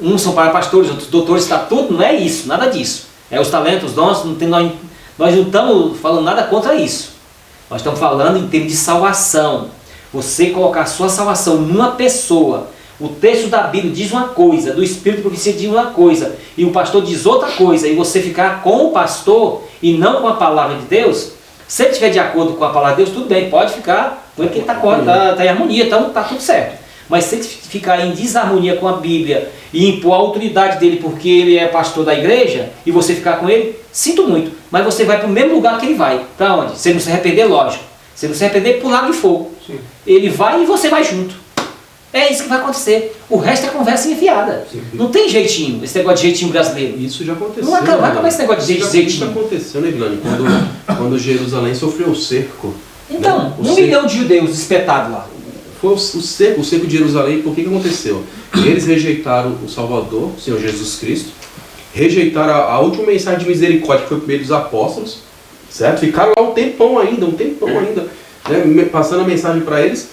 Speaker 4: uns são para pastores, outros doutores, está tudo, não é isso, nada disso. Os talentos, os dons, nós não estamos falando nada contra isso. Nós estamos falando em termos de salvação. Você colocar a sua salvação numa pessoa, o texto da Bíblia diz uma coisa, do Espírito Profecia diz uma coisa, e o pastor diz outra coisa, e você ficar com o pastor e não com a palavra de Deus, se ele estiver de acordo com a palavra de Deus, tudo bem, pode ficar, porque ele está em harmonia, então está tudo certo. Mas se ele ficar em desarmonia com a Bíblia e impor a autoridade dele porque ele é pastor da igreja, e você ficar com ele, sinto muito, mas você vai para o mesmo lugar que ele vai. Para onde? Se ele não se arrepender, lógico. Se ele não se arrepender, para o lago de fogo.
Speaker 2: Sim.
Speaker 4: Ele vai e você vai junto. É isso que vai acontecer. O resto é conversa enfiada.
Speaker 3: Sim.
Speaker 4: Não tem jeitinho, esse negócio de jeitinho brasileiro.
Speaker 3: Isso já aconteceu.
Speaker 4: Não vai acabar esse negócio de
Speaker 3: Isso
Speaker 4: jeitinho.
Speaker 3: aconteceu, né, Vilani? Quando Jerusalém sofreu o cerco.
Speaker 4: Então,
Speaker 3: né?
Speaker 4: 1 milhão de judeus espetados lá.
Speaker 3: Foi o cerco de Jerusalém. Por que aconteceu? Eles rejeitaram o Salvador, o Senhor Jesus Cristo, rejeitaram a última mensagem de misericórdia que foi por meio dos apóstolos, certo? Ficaram lá um tempão ainda, né? Passando a mensagem para eles.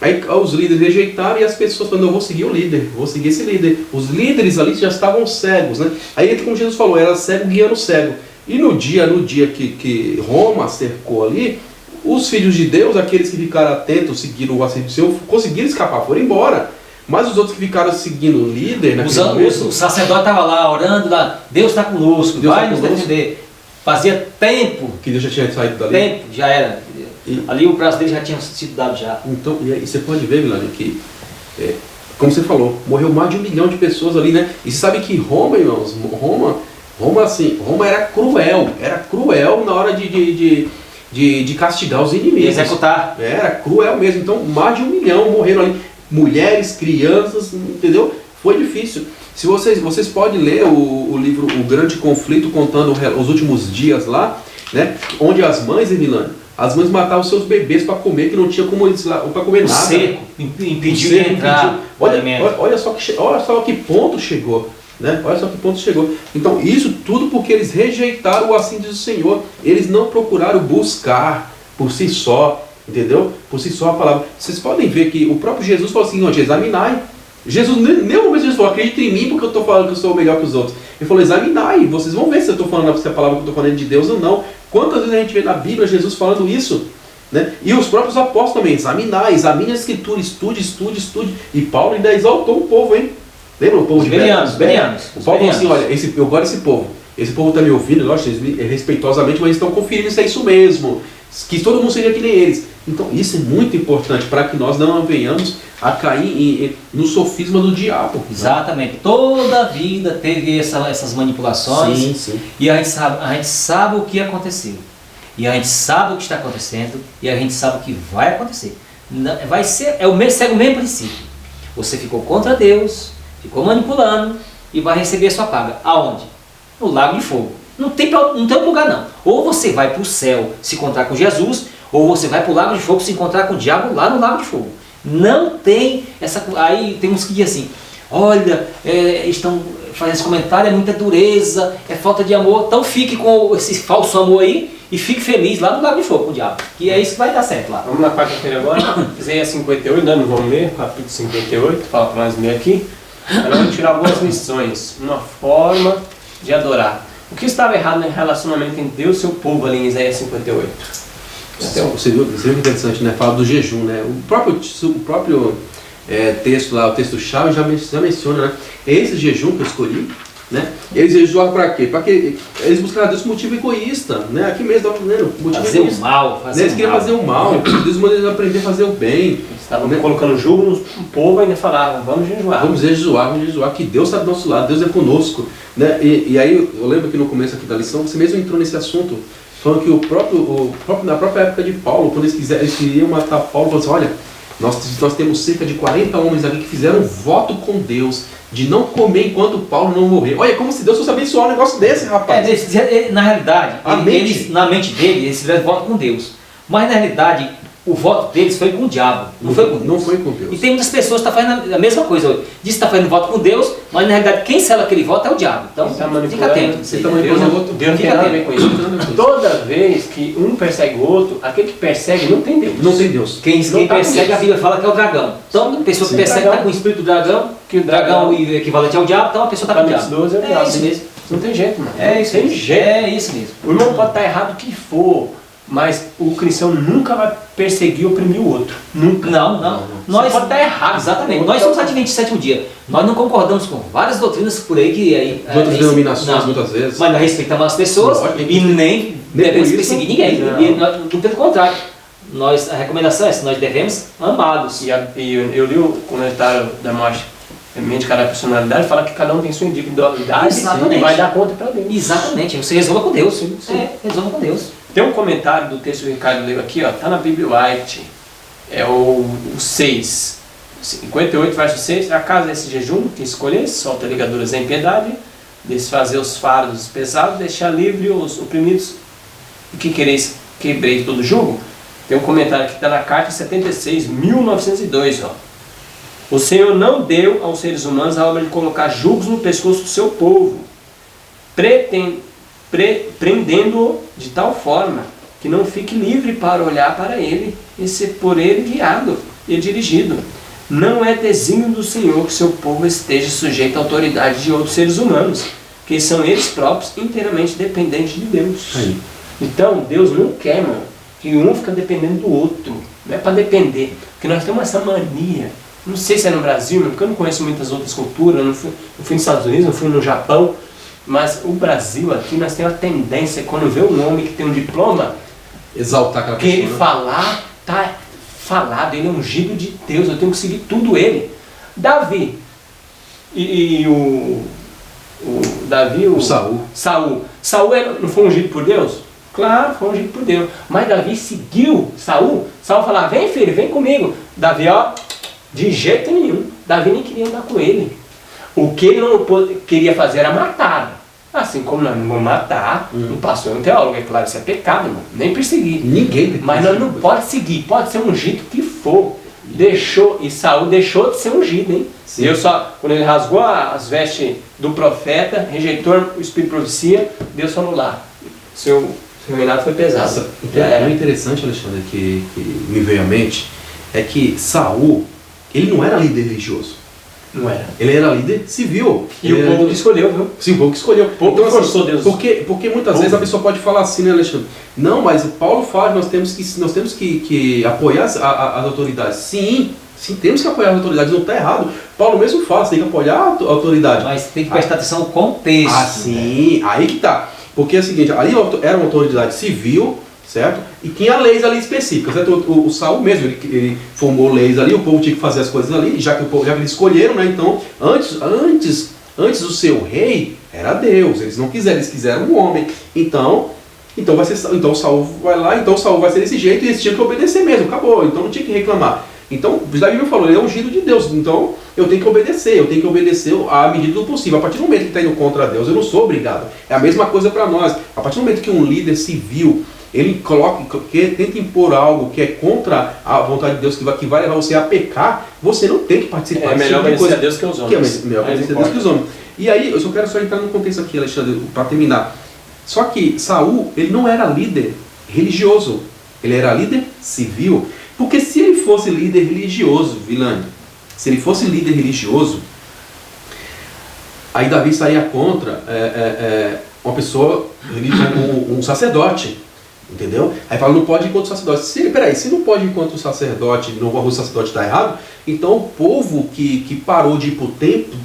Speaker 3: Aí os líderes rejeitaram e as pessoas falaram, eu vou seguir o líder, vou seguir esse líder. Os líderes ali já estavam cegos, né? Aí, como Jesus falou, era cego guiando cego. E no dia que Roma cercou ali, os filhos de Deus, aqueles que ficaram atentos, seguiram o assunto do Senhor, conseguiram escapar, foram embora. Mas os outros que ficaram seguindo o líder,
Speaker 4: O sacerdote estava lá orando, lá, Deus está conosco,
Speaker 3: Deus
Speaker 4: vai
Speaker 3: tá
Speaker 4: nos
Speaker 3: conosco.
Speaker 4: defender. Fazia tempo,
Speaker 3: que Deus já tinha saído dali.
Speaker 4: já era.
Speaker 3: E-
Speaker 4: Ali o prazo dele já tinha sido dado já.
Speaker 3: Então, e aí você pode ver, Milani, que, como você falou, morreu mais de 1 milhão de pessoas ali, né? E você sabe que Roma, irmãos, Roma era cruel na hora de castigar os
Speaker 4: E
Speaker 3: inimigos.
Speaker 4: executar.
Speaker 3: Era cruel mesmo. Então, mais de 1 milhão morreram ali. Mulheres, crianças, entendeu? Foi difícil. Se vocês podem ler o livro O Grande Conflito, contando os últimos dias lá, né? Onde as mães, Milani, as mães matavam seus bebês para comer, que não tinha como eles lá para comer
Speaker 4: O
Speaker 3: nada.
Speaker 4: seco impediu de entrar.
Speaker 3: Olha só que ponto chegou. Né? Olha só que ponto chegou. Então, isso tudo porque eles rejeitaram o assim diz o Senhor. Eles não procuraram buscar por si só, entendeu? Por si só a palavra. Vocês podem ver que o próprio Jesus falou assim, examinai. Jesus, nenhum momento Jesus falou, acredita em mim porque eu estou falando que eu sou melhor que os outros. Ele falou, examinai, vocês vão ver se eu estou falando se a palavra que eu estou falando é de Deus ou não. Quantas vezes a gente vê na Bíblia Jesus falando isso? Né? E os próprios apóstolos também, examine a Escritura, estude. E Paulo ainda exaltou o povo, hein? Lembra o povo de
Speaker 4: Bereanos.
Speaker 3: O Paulo falou assim, olha, eu gosto desse povo. Esse povo está me ouvindo, lógico, respeitosamente, mas estão conferindo se é isso mesmo. Que todo mundo seja que nem eles. Então isso é muito importante para que nós não venhamos a cair no sofisma do diabo.
Speaker 4: Exatamente. Toda a vida teve essas manipulações.
Speaker 3: Sim.
Speaker 4: E a gente sabe o que aconteceu. E a gente sabe o que está acontecendo. E a gente sabe o que vai acontecer. Segue o mesmo princípio. Você ficou contra Deus, ficou manipulando e vai receber a sua paga. Aonde? No lago de fogo. Não tem outro lugar não. Ou você vai para o céu se encontrar com Jesus, ou você vai para o lago de fogo se encontrar com o diabo lá no lago de fogo. Não tem essa... Aí tem uns que dizem assim, olha, estão fazendo esse comentário, é muita dureza, é falta de amor, então fique com esse falso amor aí e fique feliz lá no lago de fogo com o diabo. Que é isso que vai dar certo lá.
Speaker 2: Vamos na quarta-feira agora, Isaías 58, não vamos ler, capítulo 58, fala para nós ler aqui. Nós vamos tirar algumas lições, uma forma de adorar. O que estava errado no relacionamento entre Deus e seu povo ali em Isaías 58?
Speaker 3: Você viu que interessante, né? Fala do jejum, né? O próprio texto lá, o texto-chave já menciona, né? Esse jejum que eu escolhi, né? Eles jejuaram para quê? Para que eles buscaram a Deus com motivo egoísta, né? Aqui mesmo estava falando, motivo
Speaker 4: Fazer
Speaker 3: egoísta.
Speaker 4: o mal,
Speaker 3: Eles queriam fazer o mal, Deus mandou eles aprender a fazer o bem.
Speaker 2: Eles estavam colocando jugo no povo e ainda falavam, vamos jejuar.
Speaker 3: Vamos jejuar, que Deus está do nosso lado, Deus é conosco. Né? E aí eu lembro que no começo aqui da lição, você mesmo entrou nesse assunto, falando que na própria época de Paulo, quando eles queriam matar Paulo, falou assim, olha, nós temos cerca de 40 homens aqui que fizeram um voto com Deus de não comer enquanto Paulo não morrer. Olha, como se Deus fosse abençoar um negócio desse, rapaz.
Speaker 4: Na realidade,
Speaker 3: na
Speaker 4: mente dele, eles fizeram voto com Deus. Mas na realidade, o voto deles foi com o diabo, não foi com Deus.
Speaker 3: Não foi com Deus.
Speaker 4: E tem muitas pessoas que estão fazendo a mesma coisa hoje. Diz que está fazendo voto com Deus, mas na realidade quem sela aquele voto é o diabo. Então fica atento.
Speaker 2: Deus não tem nada a ver com isso. Toda vez que um persegue o outro, aquele que persegue não tem Deus.
Speaker 3: Não tem Deus.
Speaker 4: Quem persegue, a Bíblia fala que é o dragão. Então, a pessoa que persegue está com o espírito do dragão, que o dragão é equivalente ao diabo, então a pessoa está com o diabo.
Speaker 2: 12 é o diabo.
Speaker 4: Isso mesmo.
Speaker 2: Não tem jeito, mano.
Speaker 4: É isso
Speaker 2: tem
Speaker 4: mesmo.
Speaker 2: jeito.
Speaker 4: É isso mesmo.
Speaker 2: O irmão pode estar errado o que for, Mas o cristão nunca vai perseguir ou oprimir o outro. Nunca.
Speaker 4: Não. Nós
Speaker 2: pode estar errado.
Speaker 4: Exatamente. Nós somos adventistas do sétimo dia. Nós não concordamos com várias doutrinas por aí que aí.
Speaker 3: Outras denominações, muitas vezes.
Speaker 4: Mas nós respeitamos as pessoas e nem devemos perseguir ninguém. E pelo contrário, a recomendação é essa, nós devemos amá-los.
Speaker 2: E eu li o comentário da Marcha Mente, Caráter e Personalidade, fala que cada um tem sua individualidade
Speaker 4: Exatamente.
Speaker 2: e vai dar conta para Deus.
Speaker 4: Exatamente, você resolva com Deus. Resolva com Deus.
Speaker 2: Tem um comentário do texto que o Ricardo leu aqui, ó, tá na Bíblia White, é o 6, 58, verso 6, acaso esse jejum que escolhesse, solta ligaduras da impiedade, desfazer os fardos pesados, deixar livre os oprimidos, e que quereis quebrei todo jugo? Tem um comentário que está na carta 76, 1902, ó. O Senhor não deu aos seres humanos a obra de colocar jugos no pescoço do seu povo, prendendo-o de tal forma que não fique livre para olhar para ele e ser por ele guiado e dirigido. Não é desígnio do Senhor que seu povo esteja sujeito à autoridade de outros seres humanos, que são eles próprios inteiramente dependentes de Deus.
Speaker 3: Aí.
Speaker 2: Então, Deus não quer, mano, que um fica dependendo do outro. Não é para depender, porque nós temos essa mania. Não sei se é no Brasil, porque eu não conheço muitas outras culturas, eu não fui nos Estados Unidos, não fui no Japão, mas o Brasil aqui nós temos uma tendência, quando vê um homem que tem um diploma,
Speaker 3: Exaltar aquela
Speaker 2: que
Speaker 3: pessoa.
Speaker 2: ele falar, tá falado, ele é ungido de Deus, eu tenho que seguir tudo ele. Davi e o Davi, o
Speaker 3: Saul.
Speaker 2: Saul não foi ungido por Deus? Claro, foi ungido por Deus. Mas Davi seguiu Saul. Saul falava, vem filho, vem comigo. Davi, ó, de jeito nenhum. Davi nem queria andar com ele. O que ele não queria fazer era matar. Assim como nós não vamos matar um pastor e um teólogo. É claro, isso é pecado, irmão. Nem perseguir.
Speaker 3: Ninguém.
Speaker 2: Mas nós não pode seguir. Pode ser ungido que for. E Saul deixou de ser ungido, hein?
Speaker 3: Sim.
Speaker 2: Deus só, quando ele rasgou as vestes do profeta, rejeitou o espírito de profecia, Deus falou lá, seu reinado foi pesado.
Speaker 3: O interessante, Alexandre, que me veio à mente, é que Saul, ele não era líder religioso.
Speaker 2: Não era.
Speaker 3: Ele era líder civil.
Speaker 2: E o povo que escolheu, viu?
Speaker 3: Sim, o povo que escolheu.
Speaker 2: O povo que forçou Deus.
Speaker 3: Porque muitas vezes a pessoa pode falar assim, né, Alexandre? Não, mas Paulo fala que nós temos que apoiar as autoridades. Sim, temos que apoiar as autoridades, não está errado. Paulo mesmo fala, você tem que apoiar a autoridade.
Speaker 4: Mas tem que prestar atenção no contexto.
Speaker 3: Ah, sim, aí que tá. Porque é o seguinte, ali era uma autoridade civil, certo? E tinha leis ali específicas, certo? O Saul mesmo, ele formou leis ali, o povo tinha que fazer as coisas ali, já que eles escolheram, né? Então, antes o seu rei era Deus, eles não quiseram, eles quiseram um homem. Então Saul vai lá, então Saul vai ser desse jeito e eles tinham que obedecer mesmo, acabou, então não tinha que reclamar. Então, o Davi me falou, ele é ungido de Deus, então eu tenho que obedecer à medida do possível. A partir do momento que está indo contra Deus, eu não sou obrigado. É a mesma coisa para nós. A partir do momento que um líder civil, ele tenta impor algo que é contra a vontade de Deus, que vai levar você a pecar, você não tem que participar.
Speaker 2: É melhor obedecer a Deus que aos homens.
Speaker 3: É melhor obedecer a Deus que os homens. E aí, eu só quero entrar num contexto aqui, Alexandre, para terminar. Só que Saul, ele não era líder religioso, ele era líder civil. Porque se ele fosse líder religioso, Vilani, se ele fosse líder religioso, aí Davi estaria contra uma pessoa, um sacerdote, entendeu? Aí fala, não pode ir contra o sacerdote. Se não pode ir contra o sacerdote, o sacerdote está errado, então o povo que parou de ir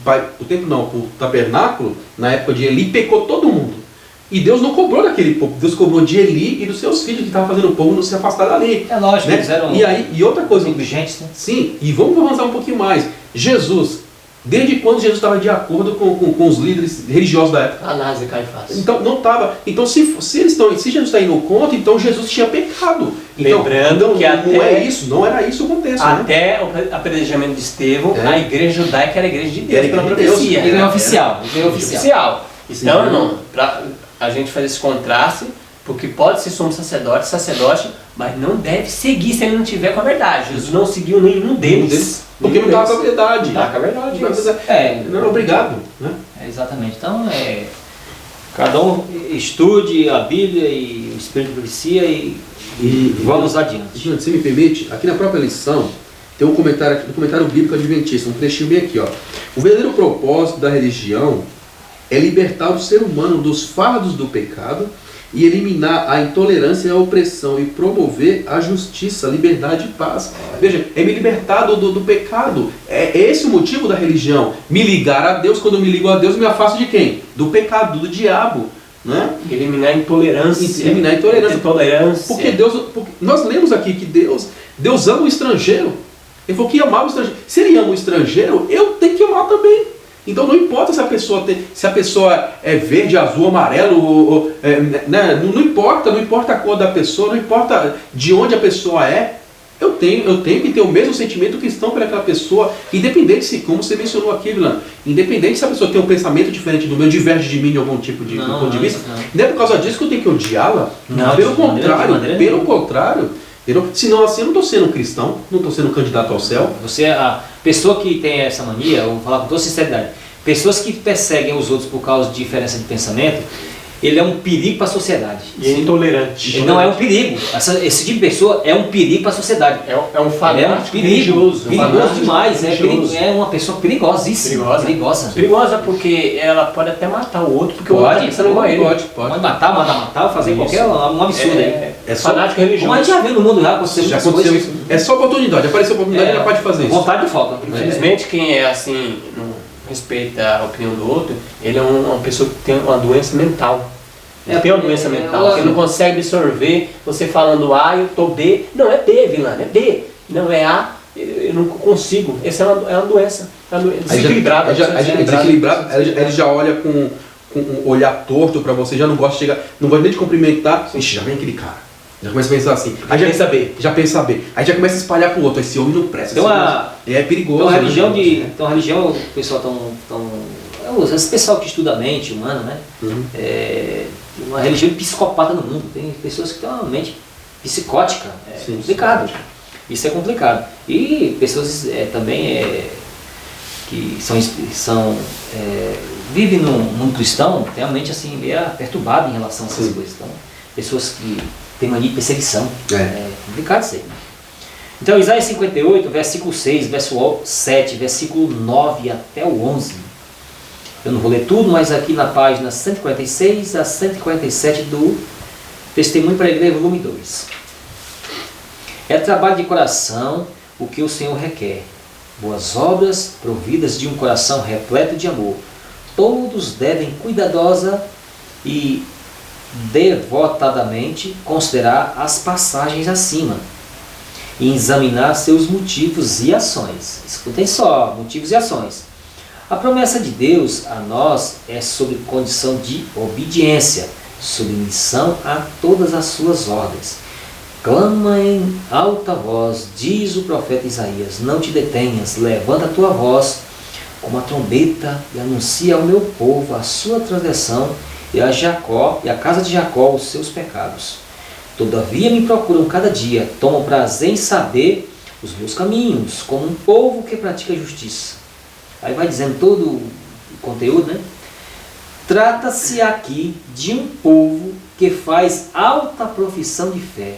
Speaker 3: para o tabernáculo, na época de Eli, pecou todo mundo. E Deus não cobrou daquele povo, Deus cobrou de Eli e dos seus filhos que estavam fazendo o povo não se afastar dali.
Speaker 4: É lógico,
Speaker 3: né?
Speaker 4: eles eram
Speaker 3: E outra coisa,
Speaker 4: negligentes, né?
Speaker 3: Sim, e vamos avançar um pouquinho mais. Jesus, desde quando Jesus estava de acordo com os líderes religiosos da época?
Speaker 2: Anás e Caifás.
Speaker 3: Então não estava. Então se Jesus está indo contra, então Jesus tinha pecado. Então,
Speaker 2: Lembrando que
Speaker 3: não era isso o contexto.
Speaker 2: Até o apedrejamento de Estevão, a igreja judaica era a igreja de Deus,
Speaker 3: Era a
Speaker 2: pela
Speaker 3: igreja de Deus.
Speaker 2: profecia.
Speaker 4: Igreja
Speaker 2: né?
Speaker 4: oficial.
Speaker 2: Igreja oficial. Então, irmão, para a gente fazer esse contraste, porque pode ser sumo sacerdote, mas não deve seguir se ele não tiver com a verdade. Jesus não seguiu nenhum deles.
Speaker 3: Porque não estava com a verdade.
Speaker 2: Não estava com a verdade.
Speaker 3: Não era obrigado. Né?
Speaker 4: Exatamente. Então, cada um estude a Bíblia e o Espírito de Profecia e vamos adiante.
Speaker 3: Gente, se me permite, aqui na própria lição, tem um comentário bíblico adventista, um trechinho bem aqui, ó. O verdadeiro propósito da religião é libertar o ser humano dos fardos do pecado e eliminar a intolerância e a opressão e promover a justiça, a liberdade e paz. Veja, é me libertar do pecado. É esse o motivo da religião. Me ligar a Deus. Quando eu me ligo a Deus, eu me afasto de quem? Do pecado, do diabo. Né?
Speaker 2: Eliminar a intolerância.
Speaker 3: Eliminar a intolerância.
Speaker 2: Porque
Speaker 3: nós lemos aqui que Deus ama o estrangeiro. Ele falou que amava o estrangeiro. Se ele ama o estrangeiro, eu tenho que amar também. Então não importa se a pessoa é verde, azul, amarelo, né? Não importa a cor da pessoa, não importa de onde a pessoa é. Eu tenho que ter o mesmo sentimento cristão pelaquela pessoa, independente se, como você mencionou aqui, Vilano, independente se a pessoa tem um pensamento diferente do meu, diverge de mim em algum tipo de ponto de vista, não é por causa disso que eu tenho que odiá-la. Pelo contrário. Senão assim eu não estou sendo cristão, não estou sendo candidato ao céu.
Speaker 4: Você, a pessoa que tem essa mania, eu vou falar com toda sinceridade, pessoas que perseguem os outros por causa de diferença de pensamento, ele é um perigo para a sociedade.
Speaker 2: E é intolerante.
Speaker 4: Ele não é um perigo. Esse tipo de pessoa é um perigo para a sociedade.
Speaker 2: É um fanático religioso.
Speaker 4: Perigoso demais. É uma pessoa perigosíssima.
Speaker 2: Perigosa porque ela pode até matar o outro, porque o outro está pensando igual a ele.
Speaker 4: Pode matar, mandar matar, fazer qualquer um absurdo.
Speaker 3: É
Speaker 2: fanático religioso.
Speaker 4: Como a gente já viu no mundo já aconteceu
Speaker 3: isso. É só oportunidade. Apareceu oportunidade, ela pode fazer isso.
Speaker 4: Vontade de falta.
Speaker 2: Infelizmente, quem é assim, não respeita a opinião do outro, ele é uma pessoa que tem uma doença mental. Ele tem uma doença mental, ele não consegue absorver você falando A e eu tô B. Não, é B, Vilano, é B. Não, é A, eu não consigo. Essa é uma doença. Desequilibrada.
Speaker 3: Ele já olha com um olhar torto pra você, já não gosta de chegar, não gosta nem de cumprimentar. Ixi, já vem aquele cara. Já começa a pensar assim. Aí já pensa B. Aí já começa a espalhar pro outro. Esse homem não presta. É perigoso.
Speaker 4: Então a religião, o pessoal esse pessoal que estuda a mente humana, né? Uma religião psicopata no mundo. Tem pessoas que têm uma mente psicótica. Complicado. Isso é complicado. E pessoas também que vivem no mundo cristão, tem a mente assim, meio perturbada em relação a essas coisas. Então, pessoas que têm mania de perseguição. É complicado isso aí. Então, Isaías 58, versículo 6, verso 7, versículo 9 até o 11. Eu não vou ler tudo, mas aqui na página 146 a 147 do Testemunho para a Igreja, volume 2. É trabalho de coração o que o Senhor requer. Boas obras providas de um coração repleto de amor. Todos devem cuidadosa e devotadamente considerar as passagens acima e examinar seus motivos e ações. Escutem só, motivos e ações. A promessa de Deus a nós é sobre condição de obediência, submissão a todas as suas ordens. Clama em alta voz, diz o profeta Isaías, não te detenhas, levanta a tua voz como a trombeta e anuncia ao meu povo a sua transgressão e a casa de Jacó os seus pecados. Todavia me procuram cada dia, tomam prazer em saber os meus caminhos, como um povo que pratica justiça. Aí vai dizendo todo o conteúdo, né? Trata-se aqui de um povo que faz alta profissão de fé,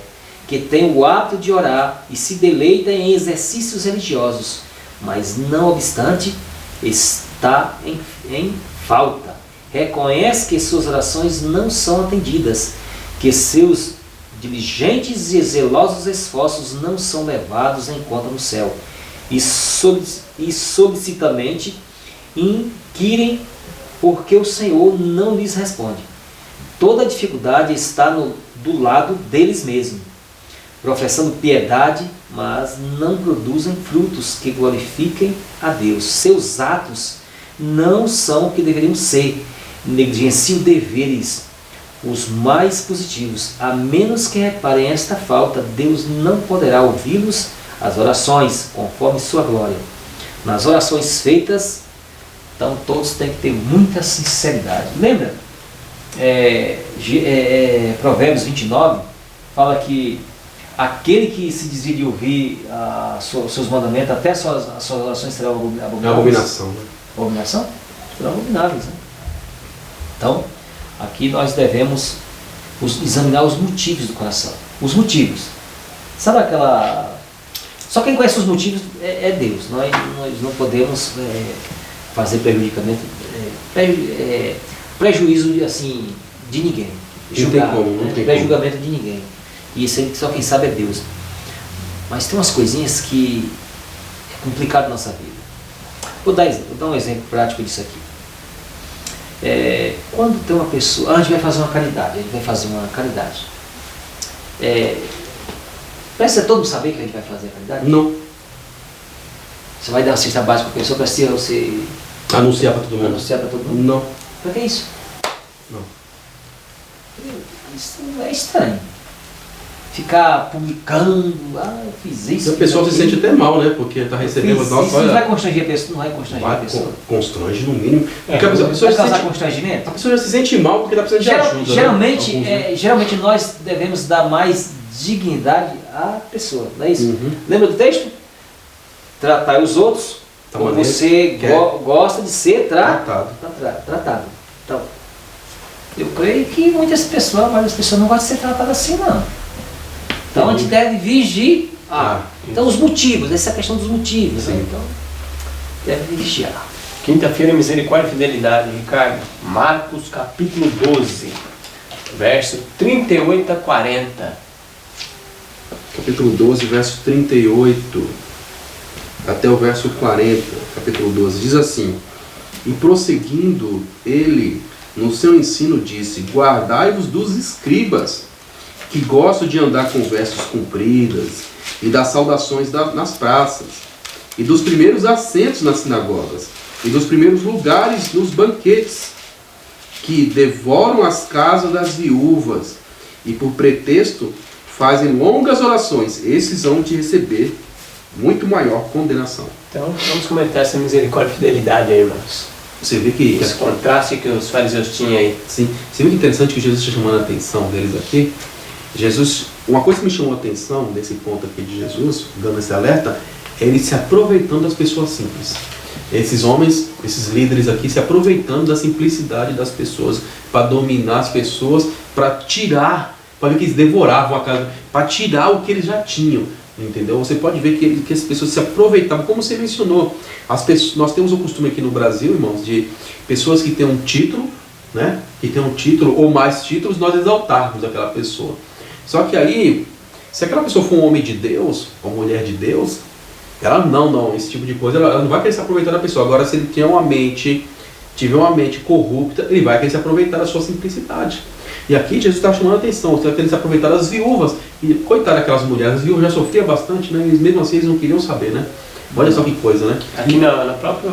Speaker 4: que tem o hábito de orar e se deleita em exercícios religiosos, mas não obstante, está em falta. Reconhece que suas orações não são atendidas, que seus diligentes e zelosos esforços não são levados em conta no céu, e solicitamente inquirem porque o Senhor não lhes responde. Toda a dificuldade está do lado deles mesmos, professando piedade, mas não produzem frutos que glorifiquem a Deus. Seus atos não são o que deveriam ser, negligenciam deveres os mais positivos. A menos que reparem esta falta, Deus não poderá ouvi-los as orações conforme sua glória. Nas orações feitas, então todos têm que ter muita sinceridade. Lembra? Provérbios 29 fala que aquele que se desvia de ouvir os seus mandamentos, até as suas orações serão abomináveis.
Speaker 3: Abominação. Né?
Speaker 4: Abominação? Serão abomináveis. Né? Então, aqui nós devemos examinar os motivos do coração. Os motivos. Sabe aquela... Só quem conhece os motivos é Deus. Nós não podemos fazer prejuízo assim, de ninguém. julgar.
Speaker 3: como, não
Speaker 4: Né?
Speaker 3: tem
Speaker 4: Não é
Speaker 3: como.
Speaker 4: julgamento de ninguém. E isso aí só quem sabe é Deus. Mas tem umas coisinhas que é complicado na nossa vida. Vou dar um exemplo prático disso aqui. Quando tem uma pessoa... a gente vai fazer uma caridade. Precisa todo mundo saber que a gente vai fazer a caridade?
Speaker 3: Não.
Speaker 4: Você vai dar uma cesta básica para a pessoa, precisa você
Speaker 3: Anunciar para todo mundo?
Speaker 4: anunciar para todo mundo?
Speaker 3: Não.
Speaker 4: Para que isso?
Speaker 3: Não.
Speaker 4: Isso é estranho. Ficar publicando, eu fiz isso.
Speaker 3: E a pessoa se sente até mal, né? Porque está recebendo...
Speaker 4: Isso
Speaker 3: Nossa,
Speaker 4: não vai
Speaker 3: olha,
Speaker 4: constranger a pessoa, não vai constranger a pessoa.
Speaker 3: constrange no mínimo. Porque a pessoa
Speaker 4: Vai
Speaker 3: se
Speaker 4: causar
Speaker 3: sente,
Speaker 4: constrangimento?
Speaker 3: a pessoa já se sente mal porque está precisando de ajuda.
Speaker 4: Geralmente,
Speaker 3: né?
Speaker 4: geralmente nós devemos dar mais dignidade à pessoa, não é isso?
Speaker 3: Uhum.
Speaker 4: Lembra do texto? Tratar os outros
Speaker 3: Da
Speaker 4: como
Speaker 3: maneira
Speaker 4: você
Speaker 3: que é
Speaker 4: gosta de ser
Speaker 3: Tratado.
Speaker 4: tratado. Então, eu creio que muitas pessoas, a maioria das pessoas não gostam de ser tratada assim, não. Então a gente deve vigiar. Então os motivos, essa é a questão dos motivos. Né?
Speaker 3: Sim.
Speaker 4: Então, deve vigiar.
Speaker 2: Quinta-feira, misericórdia e fidelidade, Ricardo. Marcos capítulo 12, verso 38 a 40.
Speaker 3: Capítulo 12, verso 38 até o verso 40, capítulo 12, diz assim: E prosseguindo ele no seu ensino disse: Guardai-vos dos escribas, que gostam de andar com vestes compridas, e das saudações nas praças, e dos primeiros assentos nas sinagogas, e dos primeiros lugares nos banquetes, que devoram as casas das viúvas, e por pretexto fazem longas orações. Esses vão de receber muito maior condenação.
Speaker 2: Então, vamos comentar essa misericórdia e fidelidade aí, irmãos.
Speaker 3: Você vê que...
Speaker 2: Esse contraste que os fariseus tinham aí.
Speaker 3: Sim, você vê que interessante que Jesus está chamando a atenção deles aqui. Jesus, uma coisa que me chamou a atenção nesse ponto aqui de Jesus, dando esse alerta, é ele se aproveitando das pessoas simples. Esses homens, esses líderes aqui, se aproveitando da simplicidade das pessoas, para dominar as pessoas, para tirar, para ver que eles devoravam a casa, para tirar o que eles já tinham. Entendeu? Você pode ver que as pessoas se aproveitavam, como você mencionou. Nós temos o costume aqui no Brasil, irmãos, de pessoas que têm um título, né? Que têm um título ou mais títulos, nós exaltarmos aquela pessoa. Só que aí, se aquela pessoa for um homem de Deus, uma mulher de Deus, ela não, esse tipo de coisa, ela não vai querer se aproveitar da pessoa. Agora, se ele tiver uma mente corrupta, ele vai querer se aproveitar da sua simplicidade. E aqui Jesus está chamando a atenção, você vai querer se aproveitar das viúvas. E coitada daquelas mulheres, as viúvas já sofriam bastante, né? E mesmo assim eles não queriam saber, né? Olha só que coisa, né?
Speaker 2: Aqui na própria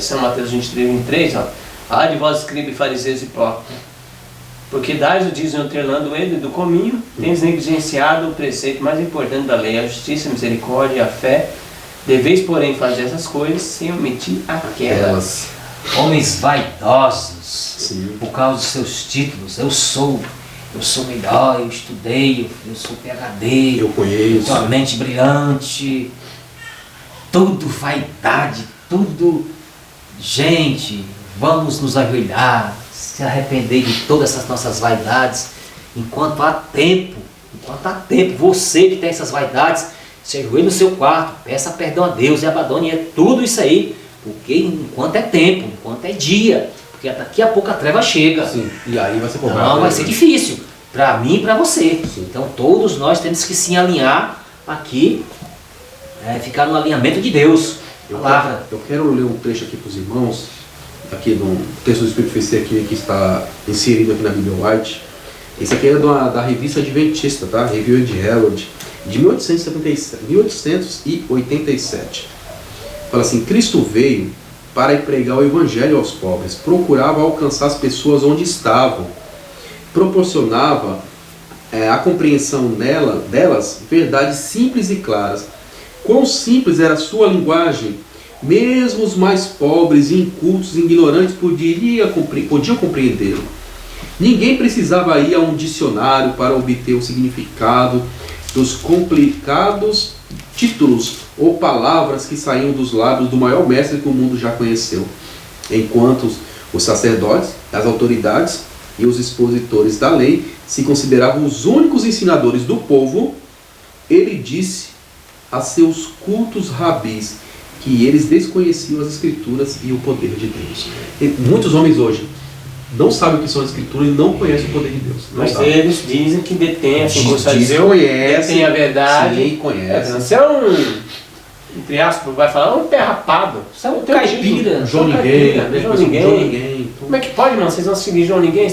Speaker 2: São Mateus 23, 23, ó. Ai de vós, escribas e fariseus hipócritas, porque dais o dízimo terlando ele do cominho, tens negligenciado o preceito mais importante da lei, a justiça, a misericórdia e a fé. Deveis, porém, fazer essas coisas sem omitir aquelas.
Speaker 4: Homens vaidosos,
Speaker 3: Sim.
Speaker 4: por causa dos seus títulos. Eu sou melhor, eu estudei, eu sou PhD,
Speaker 3: Eu conheço.
Speaker 4: tenho uma mente brilhante. Tudo vaidade, tudo. Gente, vamos nos ajoelhar, se arrepender de todas essas nossas vaidades, enquanto há tempo. Você que tem essas vaidades, se ajoelhe no seu quarto, peça perdão a Deus e abandone tudo isso aí, porque enquanto é tempo, enquanto é dia, porque daqui a pouco a treva chega.
Speaker 3: Sim. E aí vai ser cobrado.
Speaker 4: Não, vai ser difícil, para mim e para você.
Speaker 3: Sim.
Speaker 4: Então todos nós temos que se alinhar aqui, ficar no alinhamento de Deus, palavra.
Speaker 3: Eu quero ler um trecho aqui para os irmãos, aqui no texto do Espírito FC aqui, que está inserido aqui na Bíblia White. Esse aqui é da revista Adventista, tá? Review de Herald, de 1887. Fala assim: Cristo veio para pregar o Evangelho aos pobres, procurava alcançar as pessoas onde estavam, proporcionava a compreensão delas verdades simples e claras. Quão simples era a sua linguagem, mesmo os mais pobres, incultos e ignorantes podiam compreendê-lo. Ninguém precisava ir a um dicionário para obter o significado dos complicados títulos ou palavras que saíam dos lábios do maior mestre que o mundo já conheceu. Enquanto os sacerdotes, as autoridades e os expositores da lei se consideravam os únicos ensinadores do povo, ele disse a seus cultos rabis que eles desconheciam as escrituras e o poder de Deus. E muitos homens hoje não sabe o que são as escrituras e não conhece o poder de Deus. Não
Speaker 2: Mas
Speaker 3: sabe.
Speaker 2: eles dizem que detêm, assim, como os
Speaker 3: Diz,
Speaker 2: fariseus,
Speaker 3: conhece,
Speaker 2: detêm a verdade.
Speaker 3: sim, conhece.
Speaker 2: Você é um, entre aspas, vai falar, um pé rapado. Você é um
Speaker 4: caipira.
Speaker 3: João Ninguém, né?
Speaker 2: João
Speaker 3: João
Speaker 2: Ninguém.
Speaker 3: Ninguém.
Speaker 2: Como é que pode, mano? Vocês vão seguir João Ninguém?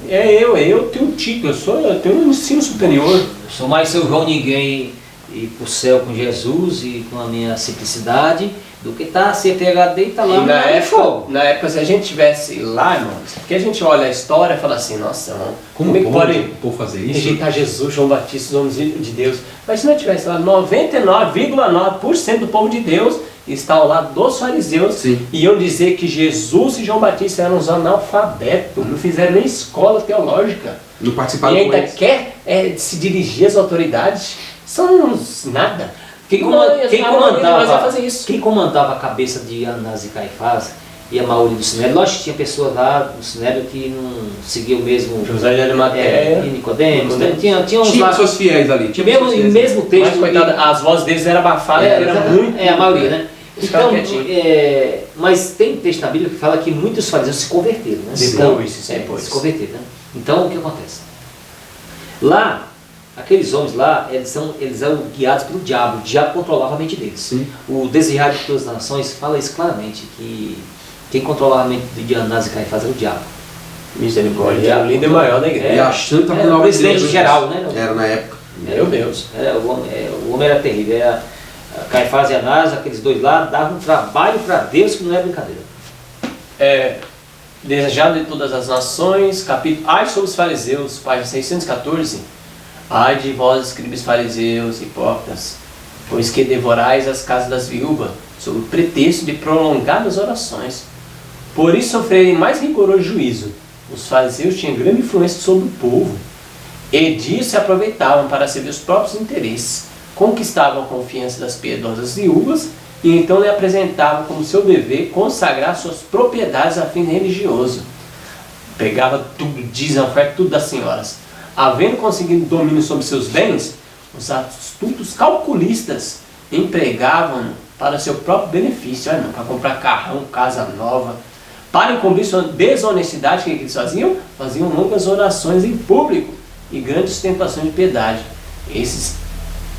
Speaker 2: Eu tenho um título, eu tenho um ensino superior.
Speaker 4: Eu sou mais seu João Ninguém ir pro céu com Jesus e com a minha simplicidade do que tá ser PhD e tá lá
Speaker 2: E
Speaker 4: no
Speaker 2: na
Speaker 4: fogo.
Speaker 2: época, se a gente tivesse lá, irmãos, porque a gente olha a história e fala assim, nossa, mano, como é que pode
Speaker 3: o povo fazer isso?
Speaker 2: rejeitar Jesus, João Batista, os homens de Deus? Mas se não tivesse lá 99,9% do povo de Deus está ao lado dos fariseus,
Speaker 3: Sim.
Speaker 2: e iam dizer que Jesus e João Batista eram os analfabetos, não fizeram nem escola teológica.
Speaker 3: Não
Speaker 2: E
Speaker 3: participaram com
Speaker 2: ainda
Speaker 3: eles.
Speaker 2: quer se dirigir às autoridades, são uns nada.
Speaker 4: Quem
Speaker 2: Mas vai fazer isso.
Speaker 4: quem comandava a cabeça de Anás e Caifás e a maioria do Sinédrio? Lógico que tinha pessoas lá no Sinédrio que não seguiam o mesmo
Speaker 2: José de Arimateia.
Speaker 4: e Nicodemos, tinha uns
Speaker 3: Tinha
Speaker 4: lá.
Speaker 3: pessoas fiéis ali. Tinha
Speaker 4: Mesmo,
Speaker 3: pessoas
Speaker 4: e
Speaker 3: fiéis.
Speaker 4: mesmo texto.
Speaker 2: Mas, coitada, as vozes deles eram abafadas, era muito.
Speaker 4: É, a maioria, né?
Speaker 2: Os caras
Speaker 4: Então,
Speaker 2: quietinhos.
Speaker 4: mas tem texto na Bíblia que fala que muitos fariseus se converteram, né?
Speaker 2: Depois.
Speaker 4: Se converteram, né? Então, o que acontece? Lá, aqueles homens lá, eles eram guiados pelo diabo. O diabo controlava a mente deles.
Speaker 3: Sim.
Speaker 4: O Desejado de Todas as Nações fala isso claramente, que quem controlava a mente de Anás e Caifás era o diabo.
Speaker 2: Misericórdia, é o líder maior da igreja.
Speaker 3: E achando que
Speaker 4: Era
Speaker 3: estava
Speaker 4: o presidente geral, né?
Speaker 3: Era na época.
Speaker 2: Meu Deus.
Speaker 4: O homem era terrível. Caifás e Anás, aqueles dois lá, davam um trabalho para Deus que não é brincadeira.
Speaker 2: Desejado de todas as nações, capítulo. Ai sobre os fariseus, página 614. Ai de vós, escribas fariseus, hipócritas, pois que devorais as casas das viúvas, sob o pretexto de prolongadas orações. Por isso sofrerem mais rigoroso juízo. Os fariseus tinham grande influência sobre o povo, e disso se aproveitavam para servir os próprios interesses. Conquistavam a confiança das piedosas viúvas e então lhe apresentavam como seu dever consagrar suas propriedades a fim religioso. Pegava tudo, dízimo, oferta, tudo das senhoras. Havendo conseguido domínio sobre seus bens, os astutos calculistas empregavam para seu próprio benefício, para comprar carrão, casa nova. Para encobrir sua desonestidade, o que eles faziam? Faziam longas orações em público e grandes ostentações de piedade.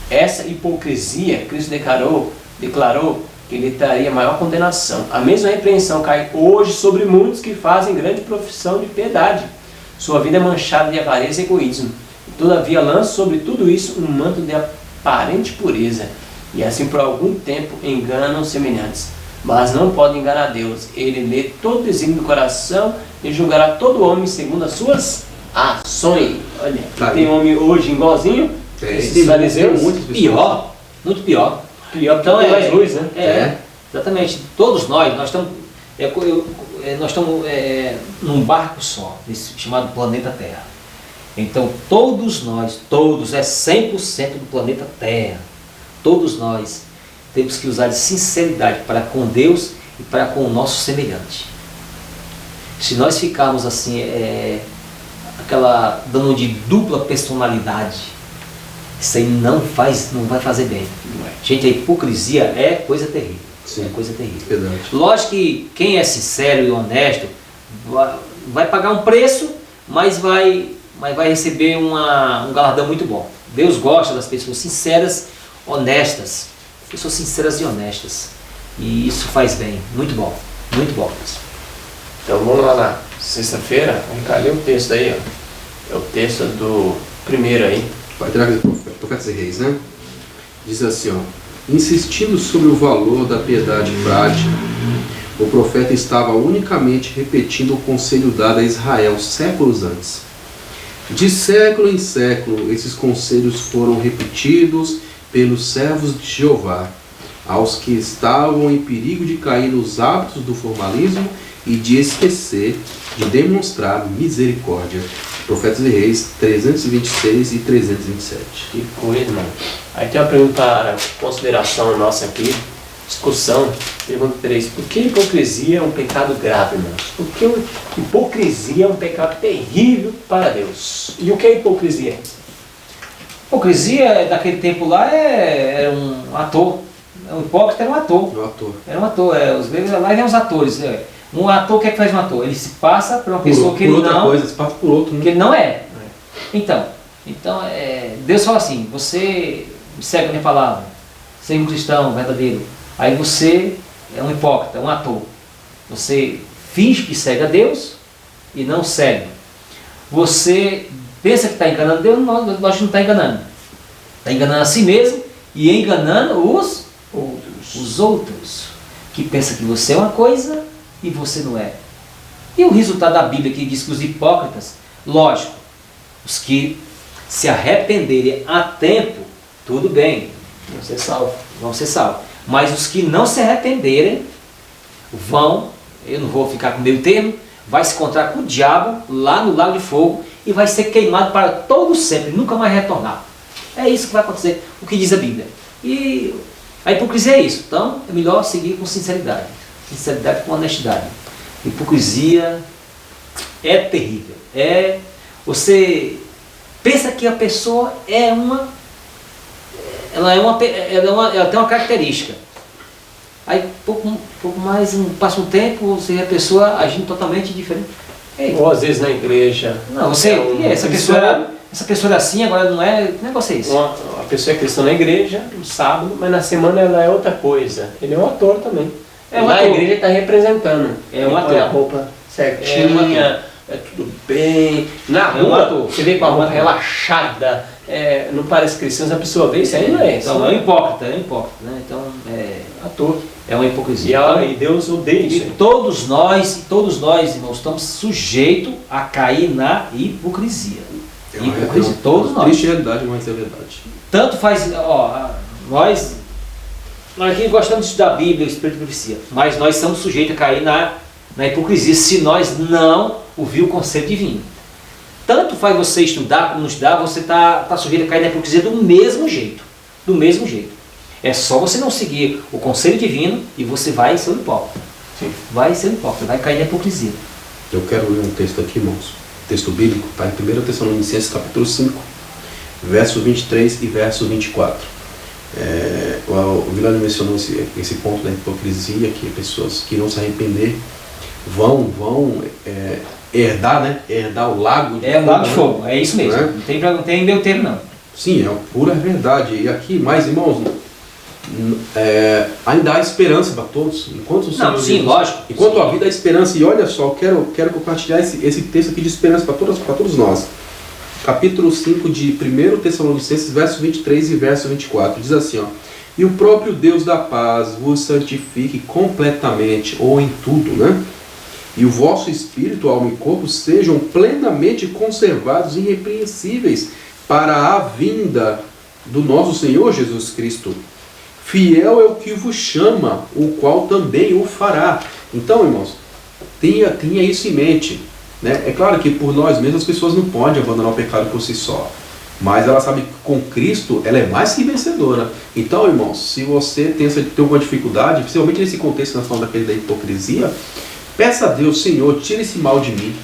Speaker 2: Essa hipocrisia, Cristo declarou que lhe traria maior condenação. A mesma repreensão cai hoje sobre muitos que fazem grande profissão de piedade. Sua vida é manchada de avareza e egoísmo. Todavia lança sobre tudo isso um manto de aparente pureza. E assim por algum tempo enganam os semelhantes. Mas não podem enganar Deus. Ele lê todo o desígnio do coração e julgará todo homem segundo as suas ações. Olha,
Speaker 3: Tá
Speaker 2: tem homem hoje igualzinho. Esses fariseus,
Speaker 3: muitas pessoas.
Speaker 4: Pior, muito pior.
Speaker 2: pior
Speaker 4: Então
Speaker 2: porque tem mais luz, né?
Speaker 4: Exatamente. Todos nós estamos num barco só, chamado planeta Terra. Então todos nós, 100% do planeta Terra, todos nós temos que usar de sinceridade para com Deus e para com o nosso semelhante. Se nós ficarmos assim, dando de dupla personalidade, isso aí não vai fazer bem. Gente, a hipocrisia é coisa terrível.
Speaker 3: Sim.
Speaker 4: É coisa terrível.
Speaker 3: Verdade.
Speaker 4: Lógico que quem é sincero e honesto vai pagar um preço, mas vai receber um galardão muito bom. Deus gosta das pessoas sinceras, honestas. Pessoas sinceras e honestas. E isso faz bem. Muito bom. Muito bom.
Speaker 2: Então vamos lá na sexta-feira, vamos ler o texto aí, ó. É o texto do primeiro aí.
Speaker 3: Patriarcas e Profetas e Reis, né? Diz assim, ó. Insistindo sobre o valor da piedade prática, o profeta estava unicamente repetindo o conselho dado a Israel séculos antes. De século em século, esses conselhos foram repetidos pelos servos de Jeová, aos que estavam em perigo de cair nos hábitos do formalismo e de esquecer de demonstrar misericórdia. Profetas e Reis 326 e 327.
Speaker 2: Que coisa, mano. Aí tem uma pergunta para consideração nossa aqui, discussão. Pergunta 3. Por que hipocrisia é um pecado grave, irmãos? Por que hipocrisia é um pecado terrível para Deus? E o que é hipocrisia?
Speaker 4: Hipocrisia, daquele tempo lá, era um ator. O hipócrita era um ator.
Speaker 3: O ator.
Speaker 4: Era um ator. Os gregos lá eram os atores. Um ator, o que é que faz um ator? Ele se passa por uma pessoa que
Speaker 3: por
Speaker 4: ele
Speaker 3: outra
Speaker 4: não...
Speaker 3: coisa, se passa por outro, né?
Speaker 4: que ele não é. Então Deus fala assim, você segue a minha palavra, seja um cristão verdadeiro, aí você é um hipócrita, um ator. Você finge que segue a Deus e não segue. Você pensa que está enganando Deus, nós não está enganando. Está enganando a si mesmo e enganando os outros, que pensam que você é uma coisa e você não é. E o resultado da Bíblia que diz que os hipócritas, lógico, os que se arrependerem a tempo, tudo bem,
Speaker 2: Vão ser salvos.
Speaker 4: vão ser salvos. Mas os que não se arrependerem vão, eu não vou ficar com meio termo, vai se encontrar com o diabo lá no lago de fogo e vai ser queimado para todo sempre, nunca mais retornar. É isso que vai acontecer, o que diz a Bíblia. E a hipocrisia é isso. Então é melhor seguir com sinceridade. Sinceridade com honestidade. Hipocrisia é terrível. Você pensa que a pessoa ela tem uma característica. Aí pouco mais, passa um tempo, você vê a pessoa agindo totalmente diferente.
Speaker 2: Ou às vezes na igreja.
Speaker 4: Não, essa pessoa era assim, agora não é. Que negócio é isso?
Speaker 2: A pessoa é cristã na igreja, no sábado, mas na semana ela é outra coisa. Ele é um ator também. Na igreja ele está representando.
Speaker 4: É um
Speaker 2: Ele
Speaker 4: ator.
Speaker 2: põe a roupa certinha, tudo bem. Na
Speaker 4: É um
Speaker 2: rua,
Speaker 4: ator.
Speaker 2: você vê com a roupa relaxada, não parece cristão, se a pessoa vê isso aí, não é isso.
Speaker 4: Então é um hipócrita, né? Então
Speaker 2: Ator.
Speaker 4: é uma hipocrisia. Então,
Speaker 2: E Deus odeia isso
Speaker 4: e
Speaker 2: aí.
Speaker 4: todos nós, irmãos, estamos sujeitos a cair na hipocrisia. Hipocrisia, todos nós.
Speaker 3: Triste realidade, mas é verdade.
Speaker 4: Tanto faz, nós aqui gostamos de estudar a Bíblia, o Espírito de Profecia, mas nós somos sujeitos a cair na hipocrisia se nós não ouvir o conselho divino. Tanto faz você estudar como não estudar, você está sujeito a cair na hipocrisia do mesmo jeito. Do mesmo jeito. É só você não seguir o conselho divino e você vai ser um hipócrita.
Speaker 2: Sim.
Speaker 4: Vai ser um hipócrita, vai cair na hipocrisia.
Speaker 3: Eu quero ler um texto aqui, irmãos. Texto bíblico, está em 1 Tessalonicenses capítulo 5, verso 23 e verso 24. O Vilano mencionou esse ponto da hipocrisia, que pessoas que não se arrepender vão herdar, né? Herdar o lago de fogo.
Speaker 4: É o lago de fogo, é isso mesmo.
Speaker 3: Né?
Speaker 4: Não tem meio termo não.
Speaker 3: Sim, é pura verdade. E aqui, mais irmãos, ainda há esperança para todos. Enquanto o Senhor
Speaker 4: Não, sim, lógico.
Speaker 3: Enquanto a vida há esperança. E olha só, eu quero compartilhar esse texto aqui de esperança para todos nós. Capítulo 5 de 1 Tessalonicenses, verso 23 e verso 24. Diz assim, e o próprio Deus da paz vos santifique completamente, ou em tudo, né? E o vosso espírito, alma e corpo sejam plenamente conservados e irrepreensíveis para a vinda do nosso Senhor Jesus Cristo. Fiel é o que vos chama, o qual também o fará. Então, irmãos, tenha isso em mente. Né? É claro que por nós mesmos as pessoas não podem abandonar o pecado por si só. Mas ela sabe que com Cristo ela é mais que vencedora. Então, irmãos, se você tem alguma dificuldade, principalmente nesse contexto que nós falamos da hipocrisia, peça a Deus, Senhor, tira esse mal de mim.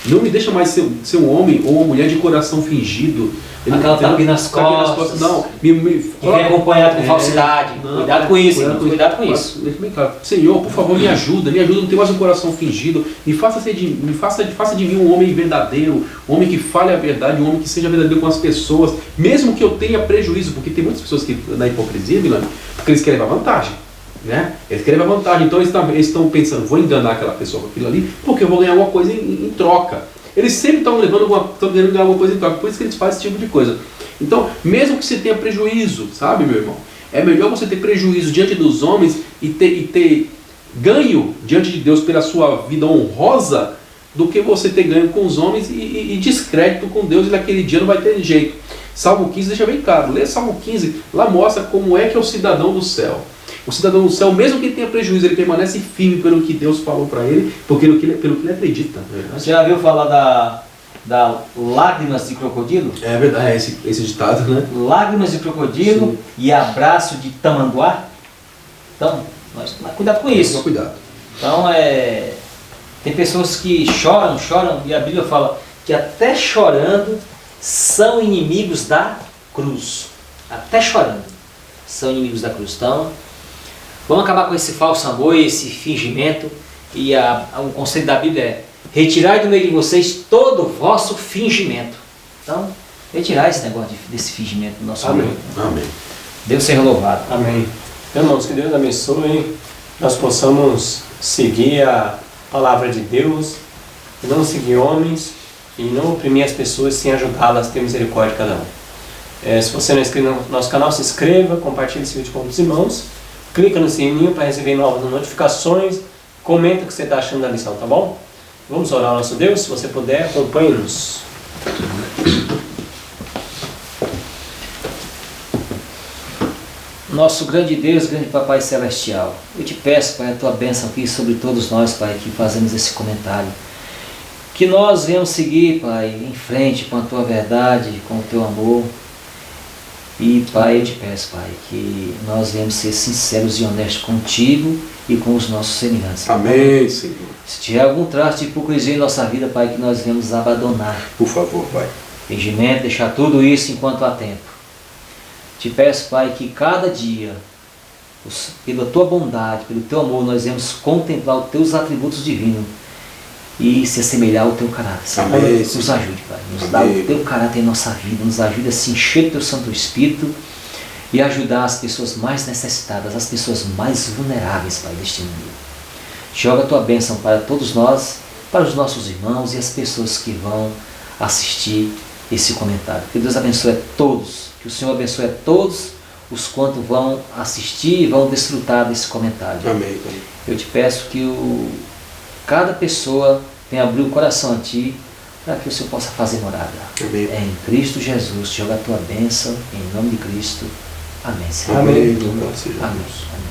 Speaker 3: Não me deixa mais ser um homem ou uma mulher de coração fingido.
Speaker 4: Aquela tapinha nas costas.
Speaker 3: Não,
Speaker 4: Que vem acompanhado com falsidade. Cuidado com isso, irmãos, cuidado com isso.
Speaker 3: Deixa bem claro. Senhor, por favor, me ajuda a não ter mais um coração fingido. Faça de mim um homem verdadeiro, um homem que fale a verdade, um homem que seja verdadeiro com as pessoas, mesmo que eu tenha prejuízo, porque tem muitas pessoas que na hipocrisia, Milano, porque eles querem levar vantagem. Né? Eles querem levar vantagem, então eles estão pensando, vou enganar aquela pessoa com aquilo ali, porque eu vou ganhar alguma coisa em troca. Eles sempre estão querendo ganhar alguma coisa em troca, por isso que eles fazem esse tipo de coisa. Então, mesmo que você tenha prejuízo, sabe, meu irmão? É melhor você ter prejuízo diante dos homens e ter ganho diante de Deus pela sua vida honrosa, do que você ter ganho com os homens e descrédito com Deus, e naquele dia não vai ter jeito. Salmo 15 deixa bem claro, lê Salmo 15, lá mostra como é que é o cidadão do céu. O cidadão do céu, mesmo que tenha prejuízo, ele permanece firme pelo que Deus falou para ele, porque pelo que ele acredita.
Speaker 4: Você já ouviu falar da lágrimas de crocodilo?
Speaker 3: É verdade, esse ditado, né?
Speaker 4: Lágrimas de crocodilo. Sim. E abraço de tamanduá. Então, cuidado com isso.
Speaker 3: Cuidado.
Speaker 4: Então, tem pessoas que choram, e a Bíblia fala que até chorando são inimigos da cruz. Até chorando são inimigos da cruz. Então, vamos acabar com esse falso amor, esse fingimento, E o conselho da Bíblia é: retirai do meio de vocês todo o vosso fingimento. Então, retirar esse negócio desse fingimento do nosso
Speaker 2: Amém.
Speaker 4: meio.
Speaker 3: Amém.
Speaker 4: Deus seja louvado.
Speaker 2: Amém. Então, irmãos, que Deus abençoe, nós possamos seguir a palavra de Deus, e não seguir homens, e não oprimir as pessoas sem ajudá-las a ter misericórdia de cada um. Se você não é inscrito no nosso canal, se inscreva, compartilhe esse vídeo com os irmãos, clica no sininho para receber novas notificações, comenta o que você está achando da lição, tá bom? Vamos orar ao nosso Deus, se você puder, acompanhe-nos.
Speaker 4: Nosso grande Deus, grande Papai Celestial, eu te peço, Pai, a tua bênção aqui sobre todos nós, Pai, que fazemos esse comentário. Que nós venhamos seguir, Pai, em frente com a tua verdade, com o teu amor. E, Pai, eu te peço, Pai, que nós venhamos ser sinceros e honestos contigo e com os nossos semelhantes.
Speaker 3: Amém, Senhor.
Speaker 4: Se tiver algum traço de hipocrisia em nossa vida, Pai, que nós venhamos abandonar.
Speaker 3: Por favor, Pai.
Speaker 4: Fingimento, deixar tudo isso enquanto há tempo. Te peço, Pai, que cada dia, pela tua bondade, pelo teu amor, nós venhamos contemplar os teus atributos divinos e se assemelhar ao teu caráter. Senhor,
Speaker 3: Amém.
Speaker 4: nos ajude, Pai. Nos dá o teu caráter em nossa vida. Nos ajude a se encher do teu Santo Espírito e ajudar as pessoas mais necessitadas, as pessoas mais vulneráveis, Pai, deste mundo. Joga a tua bênção para todos nós, para os nossos irmãos e as pessoas que vão assistir esse comentário. Que Deus abençoe a todos. Que o Senhor abençoe a todos os quantos vão assistir e vão desfrutar desse comentário.
Speaker 3: Amém.
Speaker 4: Eu te peço que cada pessoa tenha abrir o coração a Ti, para que o Senhor possa fazer morada.
Speaker 3: Amém.
Speaker 4: É em Cristo Jesus, joga a tua bênção, em nome de Cristo. Amém, Senhor.
Speaker 3: Amém. Louvado seja
Speaker 4: Amém.
Speaker 3: Deus.
Speaker 4: Amém.